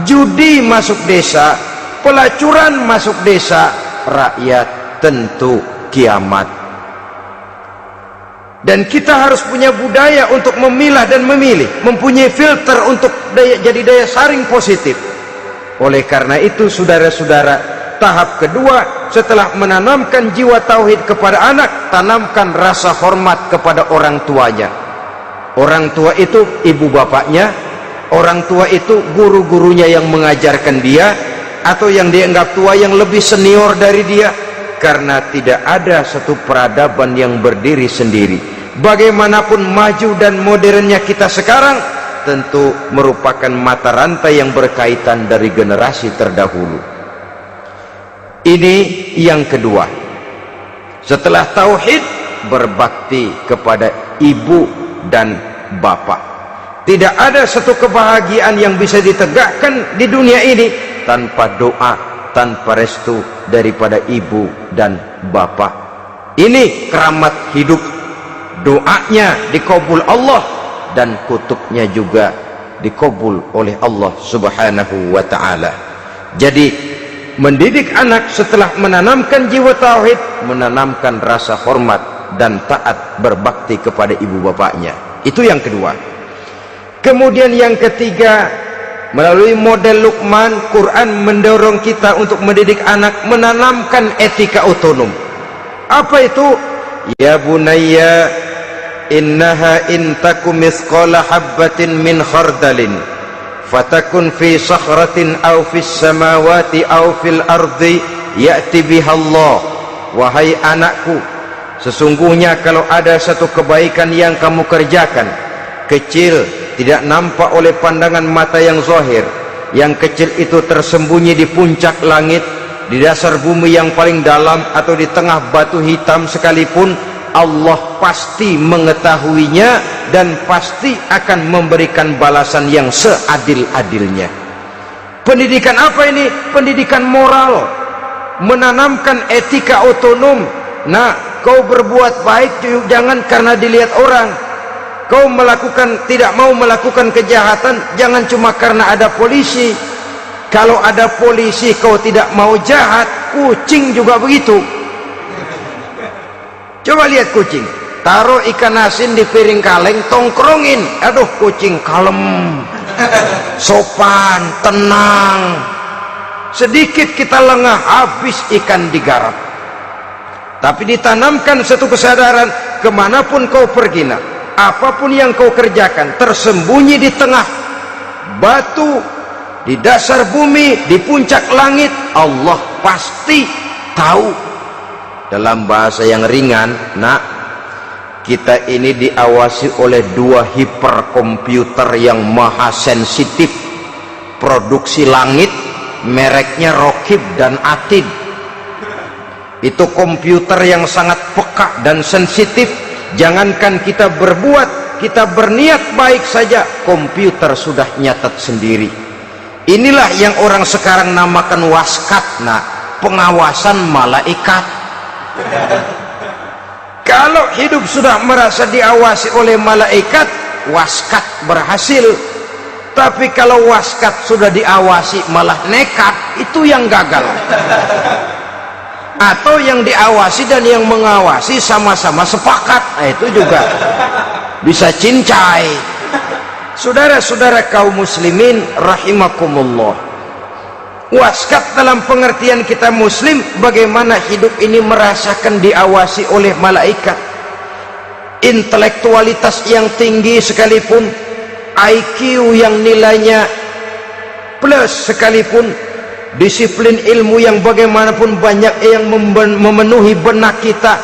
judi masuk desa, pelacuran masuk desa, rakyat tentu kiamat. Dan kita harus punya budaya untuk memilah dan memilih, mempunyai filter untuk jadi daya saring positif. Oleh karena itu, saudara-saudara, tahap kedua setelah menanamkan jiwa tauhid kepada anak, tanamkan rasa hormat kepada orang tuanya. Orang tua itu ibu bapaknya, orang tua itu guru-gurunya yang mengajarkan dia, atau yang dianggap tua yang lebih senior dari dia. Karena tidak ada satu peradaban yang berdiri sendiri. Bagaimanapun maju dan modernnya kita sekarang, tentu merupakan mata rantai yang berkaitan dari generasi terdahulu. Ini yang kedua. Setelah tauhid, berbakti kepada ibu dan bapak. Tidak ada satu kebahagiaan yang bisa ditegakkan di dunia ini tanpa doa, tanpa restu daripada ibu dan bapak. Ini keramat hidup. Doanya dikabul Allah, dan kutuknya juga dikabul oleh Allah subhanahu wa ta'ala. Jadi mendidik anak setelah menanamkan jiwa tauhid, menanamkan rasa hormat dan taat berbakti kepada ibu bapaknya. Itu yang kedua. Kemudian yang ketiga, melalui model Luqman, Quran mendorong kita untuk mendidik anak, menanamkan etika otonom. Apa itu? Ya bunayya innaha in takum mithqala habbatin min khardalin fatakun fi sakhratin aw fis samawati aw fil ardi ya'ti biha Allah. Wahai anakku, sesungguhnya kalau ada satu kebaikan yang kamu kerjakan, kecil, tidak nampak oleh pandangan mata yang zahir, yang kecil itu tersembunyi di puncak langit, di dasar bumi yang paling dalam, atau di tengah batu hitam sekalipun, Allah pasti mengetahuinya dan pasti akan memberikan balasan yang seadil-adilnya. Pendidikan apa ini? Pendidikan moral, menanamkan etika otonom. Nah, kau berbuat baik jangan karena dilihat orang. Kau tidak mau melakukan kejahatan, jangan cuma karena ada polisi. Kalau ada polisi kau tidak mau jahat, kucing juga begitu. Coba lihat kucing, taruh ikan asin di piring kaleng, tongkrongin, aduh kucing kalem, sopan, tenang. Sedikit kita lengah, habis ikan digarap. Tapi ditanamkan satu kesadaran, kemanapun kau pergi, nak, apapun yang kau kerjakan, tersembunyi di tengah batu, di dasar bumi, di puncak langit, Allah pasti tahu. Dalam bahasa yang ringan, nak, kita ini diawasi oleh dua hiperkomputer yang maha sensitif, produksi langit mereknya Rokib dan Atid. Itu komputer yang sangat peka dan sensitif. Jangankan kita berbuat, kita berniat baik saja, komputer sudah nyatat sendiri. Inilah yang orang sekarang namakan waskat, nah, pengawasan malaikat. Kalau hidup sudah merasa diawasi oleh malaikat, waskat berhasil. Tapi kalau waskat sudah diawasi malah nekat, itu yang gagal. Atau yang diawasi dan yang mengawasi sama-sama sepakat, nah, itu juga bisa cincai. Saudara-saudara kaum muslimin rahimakumullah, waskat dalam pengertian kita muslim, bagaimana hidup ini merasakan diawasi oleh malaikat. Intelektualitas yang tinggi sekalipun, IQ yang nilainya plus sekalipun, disiplin ilmu yang bagaimanapun banyak yang memenuhi benak kita,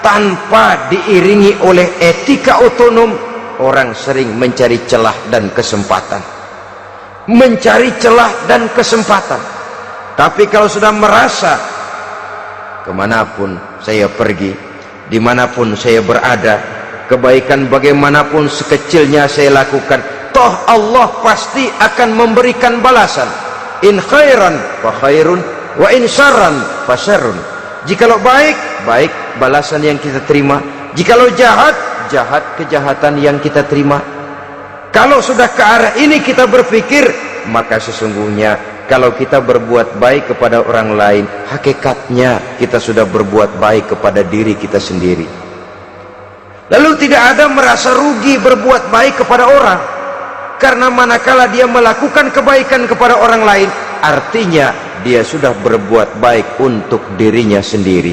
tanpa diiringi oleh etika otonom, orang sering mencari celah dan kesempatan. Mencari celah dan kesempatan. Tapi kalau sudah merasa kemanapun saya pergi, dimanapun saya berada, kebaikan bagaimanapun sekecilnya saya lakukan, toh Allah pasti akan memberikan balasan. In khairan fa khairun wa in syarran fa syarrun. Jikalau baik, baik balasan yang kita terima. Jikalau jahat, jahat kejahatan yang kita terima. Kalau sudah ke arah ini kita berpikir, maka sesungguhnya kalau kita berbuat baik kepada orang lain, hakikatnya kita sudah berbuat baik kepada diri kita sendiri. Lalu tidak ada merasa rugi berbuat baik kepada orang, karena manakala dia melakukan kebaikan kepada orang lain, artinya dia sudah berbuat baik untuk dirinya sendiri.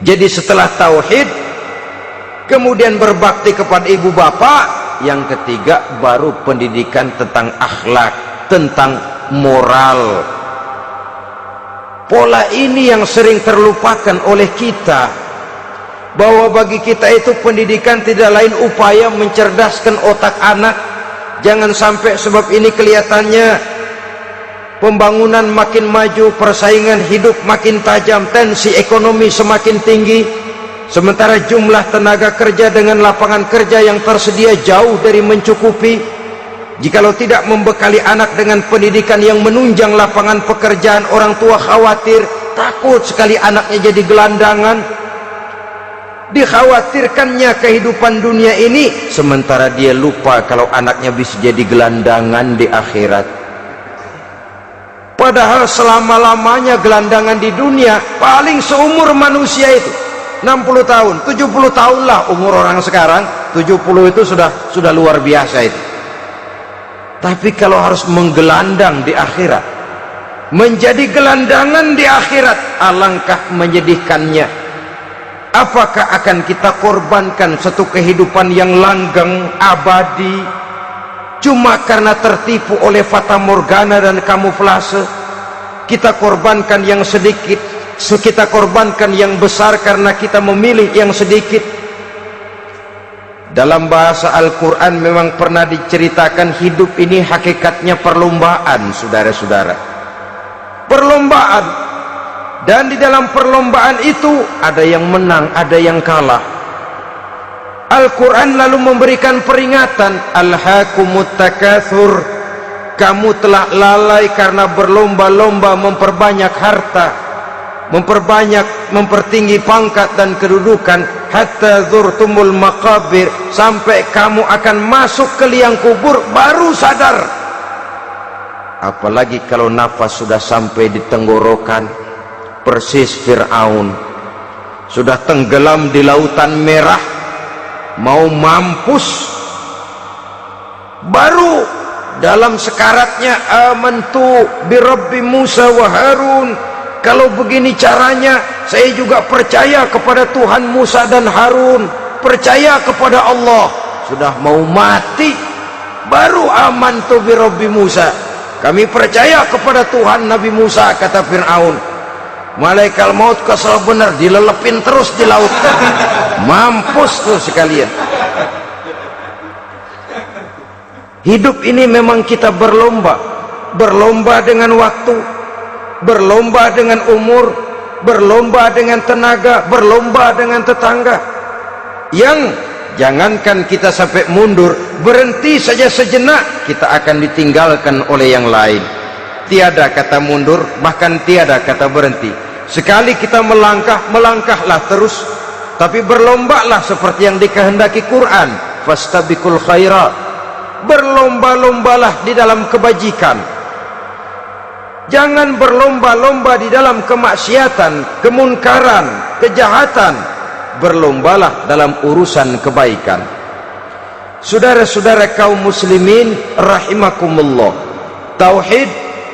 Jadi setelah tauhid, kemudian berbakti kepada ibu bapak, yang ketiga baru pendidikan tentang akhlak, tentang moral. Pola ini yang sering terlupakan oleh kita, bahwa bagi kita itu pendidikan tidak lain upaya mencerdaskan otak anak. Jangan sampai sebab ini kelihatannya pembangunan makin maju, persaingan hidup makin tajam, tensi ekonomi semakin tinggi, sementara jumlah tenaga kerja dengan lapangan kerja yang tersedia jauh dari mencukupi. Jikalau tidak membekali anak dengan pendidikan yang menunjang lapangan pekerjaan, orang tua khawatir, takut sekali anaknya jadi gelandangan. Dikhawatirkannya kehidupan dunia ini, sementara dia lupa kalau anaknya bisa jadi gelandangan di akhirat. Padahal selama-lamanya gelandangan di dunia paling seumur manusia itu 60 tahun, 70 tahun lah umur orang sekarang. 70 itu sudah luar biasa itu. Tapi kalau harus menggelandang di akhirat, menjadi gelandangan di akhirat, alangkah menyedihkannya. Apakah akan kita korbankan satu kehidupan yang langgeng, abadi, cuma karena tertipu oleh fata morgana dan kamuflase? Kita korbankan yang sedikit, kita korbankan yang besar karena kita memilih yang sedikit. Dalam bahasa Al-Quran memang pernah diceritakan hidup ini hakikatnya perlombaan, saudara-saudara. Perlombaan. Dan di dalam perlombaan itu ada yang menang, ada yang kalah. Al-Quran lalu memberikan peringatan, alhaakumut takatsur, kamu telah lalai karena berlomba-lomba memperbanyak harta, mempertinggi pangkat dan kedudukan, hatta zurtumul maqabir, sampai kamu akan masuk ke liang kubur baru sadar. Apalagi kalau nafas sudah sampai di tenggorokan. Persis Fir'aun sudah tenggelam di lautan merah, mau mampus, baru dalam sekaratnya amantu bi Rabbi Musa wa Harun, kalau begini caranya saya juga percaya kepada Tuhan Musa dan Harun, percaya kepada Allah. Sudah mau mati baru amantu bi Rabbi Musa, kami percaya kepada Tuhan Nabi Musa, kata Fir'aun. Malaikat maut kesal benar, dilelepin terus di laut, mampus tuh sekalian. Hidup ini memang kita berlomba, berlomba dengan waktu, berlomba dengan umur, berlomba dengan tenaga, berlomba dengan tetangga. Yang jangankan kita sampai mundur, berhenti saja sejenak, kita akan ditinggalkan oleh yang lain. Tiada kata mundur, bahkan tiada kata berhenti. Sekali kita melangkah, melangkahlah terus, tapi berlombalah seperti yang dikehendaki Quran, fastabiqul khairat, berlomba-lombalah di dalam kebajikan. Jangan berlomba-lomba di dalam kemaksiatan, kemunkaran, kejahatan. Berlombalah dalam urusan kebaikan. Saudara-saudara kaum muslimin rahimakumullah, tauhid,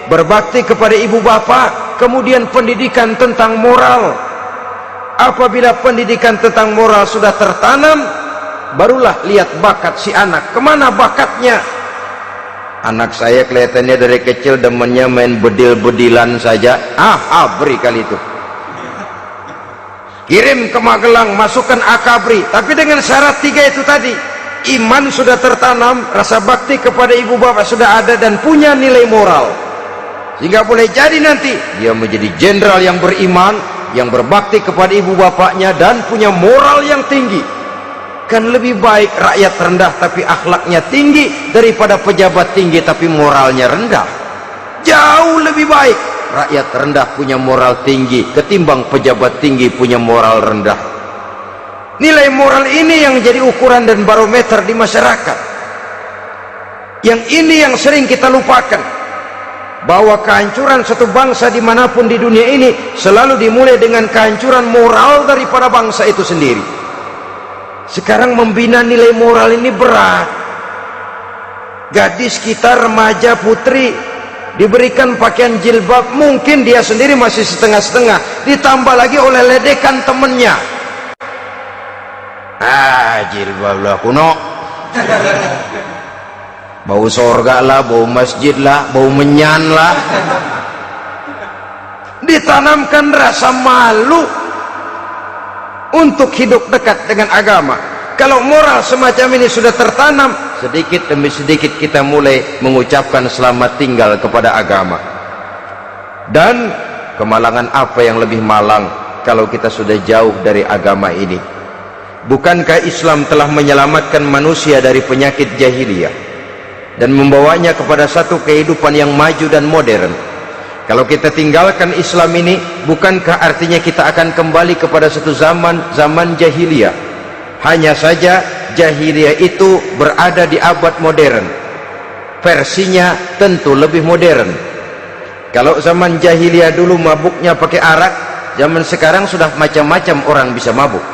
berbakti kepada ibu bapa, kemudian pendidikan tentang moral. Apabila pendidikan tentang moral sudah tertanam, barulah lihat bakat si anak, kemana bakatnya. Anak saya kelihatannya dari kecil demennya main bedil-bedilan saja. Abri kali itu, kirim ke Magelang, masukkan akabri. Tapi dengan syarat 3 itu tadi, iman sudah tertanam, rasa bakti kepada ibu bapak sudah ada, dan punya nilai moral, sehingga boleh jadi nanti dia menjadi jenderal yang beriman, yang berbakti kepada ibu bapaknya, dan punya moral yang tinggi. Kan lebih baik rakyat rendah tapi akhlaknya tinggi, daripada pejabat tinggi tapi moralnya rendah. Jauh lebih baik rakyat rendah punya moral tinggi ketimbang pejabat tinggi punya moral rendah. Nilai moral ini yang jadi ukuran dan barometer di masyarakat. Yang ini yang sering kita lupakan, bahwa kehancuran satu bangsa dimanapun di dunia ini selalu dimulai dengan kehancuran moral daripada bangsa itu sendiri. Sekarang membina nilai moral ini berat. Gadis kita, remaja, putri, diberikan pakaian jilbab, mungkin dia sendiri masih setengah-setengah, ditambah lagi oleh ledekan temennya. Jilbab lah kuno, bau sorga lah, bau masjid lah, bau menyan lah. Ditanamkan rasa malu untuk hidup dekat dengan agama. Kalau moral semacam ini sudah tertanam, sedikit demi sedikit kita mulai mengucapkan selamat tinggal kepada agama. Dan kemalangan apa yang lebih malang kalau kita sudah jauh dari agama ini? Bukankah Islam telah menyelamatkan manusia dari penyakit jahiliyah dan membawanya kepada satu kehidupan yang maju dan modern? Kalau kita tinggalkan Islam ini, bukankah artinya kita akan kembali kepada satu zaman jahiliyah? Hanya saja jahiliyah itu berada di abad modern, versinya tentu lebih modern. Kalau zaman jahiliyah dulu mabuknya pakai arak, zaman sekarang sudah macam-macam orang bisa mabuk.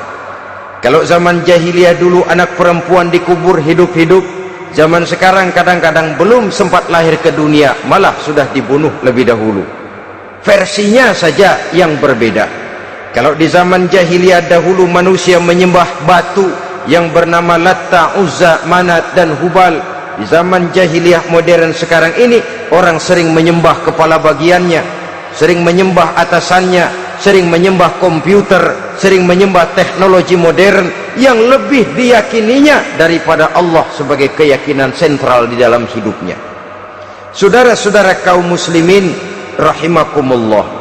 Kalau zaman jahiliyah dulu anak perempuan dikubur hidup-hidup, zaman sekarang kadang-kadang belum sempat lahir ke dunia, malah sudah dibunuh lebih dahulu. Versinya saja yang berbeda. Kalau di zaman jahiliyah dahulu manusia menyembah batu yang bernama Latta, Uzza, Manat, dan Hubal, di zaman jahiliyah modern sekarang ini orang sering menyembah kepala bagiannya, sering menyembah atasannya, sering menyembah komputer, sering menyembah teknologi modern yang lebih diyakininya daripada Allah sebagai keyakinan sentral di dalam hidupnya. Saudara-saudara kaum muslimin rahimakumullah.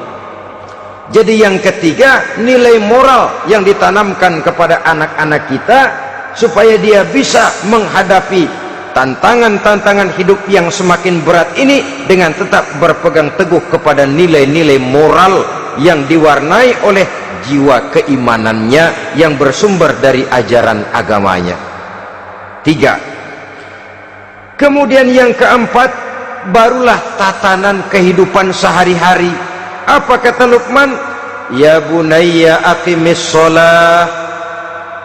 Jadi yang ketiga, nilai moral yang ditanamkan kepada anak-anak kita supaya dia bisa menghadapi tantangan-tantangan hidup yang semakin berat ini dengan tetap berpegang teguh kepada nilai-nilai moral yang diwarnai oleh jiwa keimanannya yang bersumber dari ajaran agamanya. 3. Kemudian yang keempat, barulah tatanan kehidupan sehari-hari. Apa kata Luqman? Ya bunayya aqimis sholah.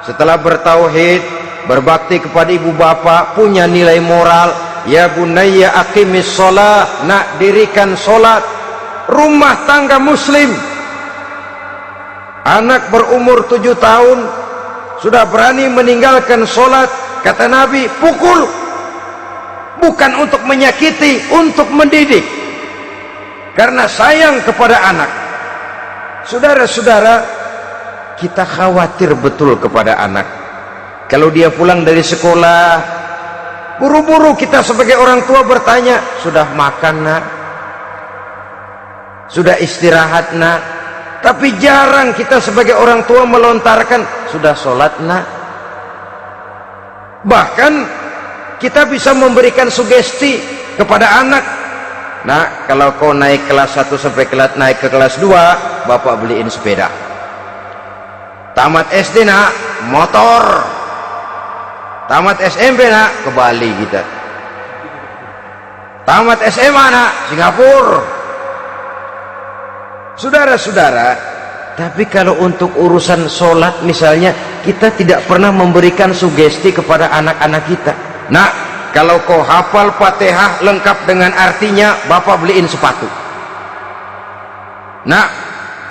Setelah bertauhid, berbakti kepada ibu bapa, punya nilai moral. Ya bunayya aqimis sholah, nak dirikan sholat. Rumah tangga muslim, anak berumur 7 tahun sudah berani meninggalkan sholat, kata Nabi, pukul. Bukan untuk menyakiti, untuk mendidik, karena sayang kepada anak. Saudara-saudara, kita khawatir betul kepada anak. Kalau dia pulang dari sekolah, Buru-buru kita sebagai orang tua bertanya, sudah makan nak? Sudah istirahat nak? Tapi jarang kita sebagai orang tua melontarkan, sudah sholat nak? Bahkan kita bisa memberikan sugesti kepada anak, nak, kalau kau naik kelas 1 sampai naik ke kelas 2, bapak beliin sepeda. Tamat SD nak, motor. Tamat SMP nak, ke Bali kita. Tamat SMA nak, Singapura. Saudara-saudara, tapi kalau untuk urusan sholat misalnya, kita tidak pernah memberikan sugesti kepada anak-anak kita. Nak, kalau kau hafal Fatihah lengkap dengan artinya, bapak beliin sepatu. Nak,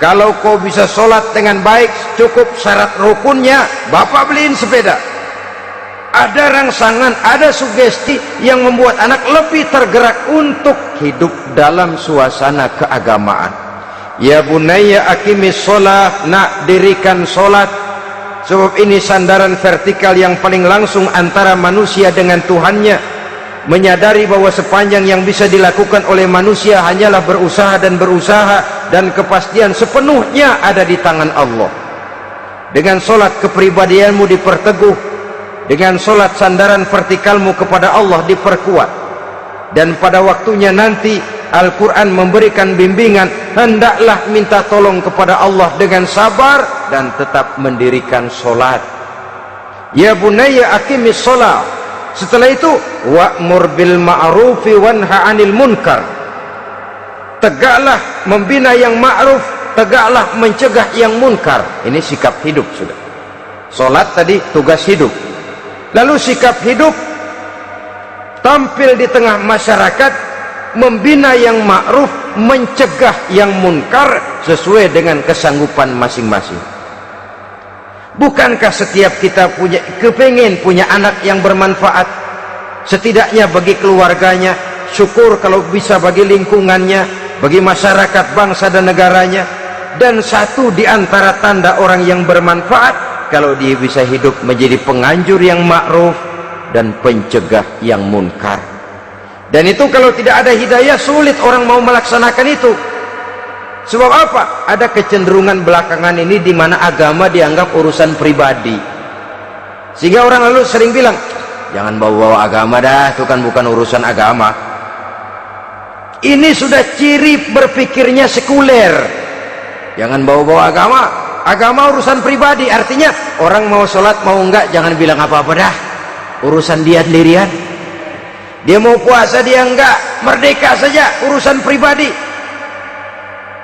kalau kau bisa sholat dengan baik, cukup syarat rukunnya, bapak beliin sepeda. Ada rangsangan, ada sugesti yang membuat anak lebih tergerak untuk hidup dalam suasana keagamaan. Ya bunayya aqimis sholat, nak, dirikan sholat, sebab ini sandaran vertikal yang paling langsung antara manusia dengan Tuhannya. Menyadari bahwa sepanjang yang bisa dilakukan oleh manusia hanyalah berusaha, dan kepastian sepenuhnya ada di tangan Allah. Dengan sholat kepribadianmu diperteguh, dengan sholat sandaran vertikalmu kepada Allah diperkuat, dan pada waktunya nanti Al-Quran memberikan bimbingan, hendaklah minta tolong kepada Allah dengan sabar dan tetap mendirikan sholat. Ya bunayya aqimis sholat. Setelah itu, wa'mur bil ma'rufi wanha 'anil munkar. Tegaklah membina yang ma'ruf, tegaklah mencegah yang munkar. Ini sikap hidup sudah. Sholat tadi tugas hidup. Lalu sikap hidup tampil di tengah masyarakat, membina yang ma'ruf, mencegah yang munkar sesuai dengan kesanggupan masing-masing. Bukankah setiap kita kepingin punya anak yang bermanfaat, setidaknya bagi keluarganya, syukur kalau bisa bagi lingkungannya, bagi masyarakat, bangsa dan negaranya. Dan satu di antara tanda orang yang bermanfaat, kalau dia bisa hidup menjadi penganjur yang ma'ruf dan pencegah yang munkar. Dan itu kalau tidak ada hidayah, sulit orang mau melaksanakan itu. Sebab apa? Ada kecenderungan belakangan ini di mana agama dianggap urusan pribadi, sehingga orang lalu sering bilang, jangan bawa-bawa agama dah, itu kan bukan urusan agama. Ini sudah ciri berpikirnya sekuler. Jangan bawa-bawa agama, agama urusan pribadi. Artinya orang mau sholat mau enggak, jangan bilang apa-apa dah, urusan dia sendirian. Dia mau puasa dia enggak, merdeka saja, urusan pribadi.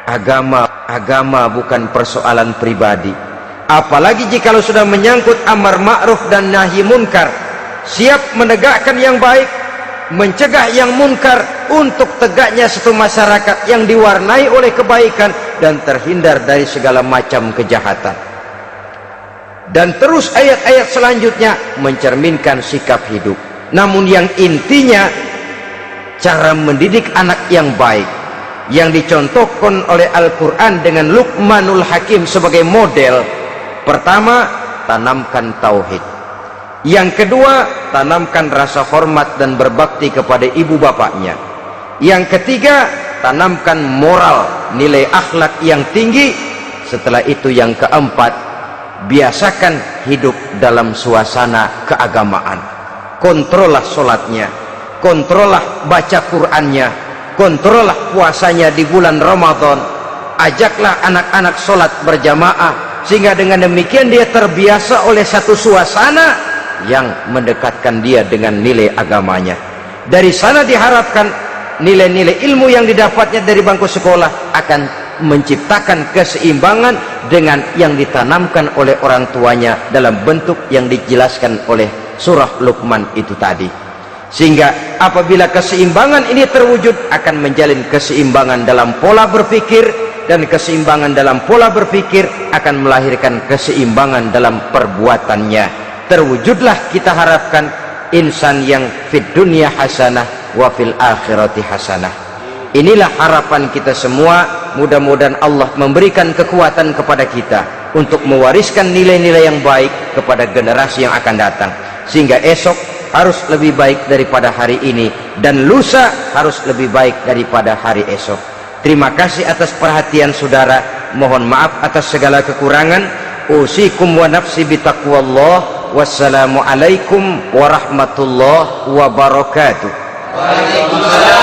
Agama bukan persoalan pribadi. Apalagi jika sudah menyangkut amar ma'ruf dan nahi munkar, siap menegakkan yang baik, mencegah yang munkar, untuk tegaknya satu masyarakat yang diwarnai oleh kebaikan dan terhindar dari segala macam kejahatan. Dan terus ayat-ayat selanjutnya mencerminkan sikap hidup. Namun yang intinya, cara mendidik anak yang baik yang dicontohkan oleh Al-Quran dengan Luqmanul Hakim sebagai model. Pertama, tanamkan tauhid. Yang kedua, tanamkan rasa hormat dan berbakti kepada ibu bapaknya. Yang ketiga, tanamkan moral, nilai akhlak yang tinggi. Setelah itu yang keempat, biasakan hidup dalam suasana keagamaan. Kontrollah sholatnya, kontrollah baca Qur'annya, kontrollah puasanya di bulan Ramadan. Ajaklah anak-anak sholat berjamaah, sehingga dengan demikian dia terbiasa oleh satu suasana yang mendekatkan dia dengan nilai agamanya. Dari sana diharapkan nilai-nilai ilmu yang didapatnya dari bangku sekolah akan menciptakan keseimbangan dengan yang ditanamkan oleh orang tuanya dalam bentuk yang dijelaskan oleh surah Luqman itu tadi. Sehingga apabila keseimbangan ini terwujud, akan menjalin keseimbangan dalam pola berpikir, dan keseimbangan dalam pola berpikir akan melahirkan keseimbangan dalam perbuatannya. Terwujudlah kita harapkan insan yang fid dunya hasanah wa fil akhirati hasanah. Inilah harapan kita semua. Mudah-mudahan Allah memberikan kekuatan kepada kita untuk mewariskan nilai-nilai yang baik kepada generasi yang akan datang, sehingga esok harus lebih baik daripada hari ini, dan lusa harus lebih baik daripada hari esok. Terima kasih atas perhatian saudara, mohon maaf atas segala kekurangan. Usikum wa nafsi bitaqwallah. Wassalamualaikum warahmatullahi wabarakatuh. Waalaikumsalam.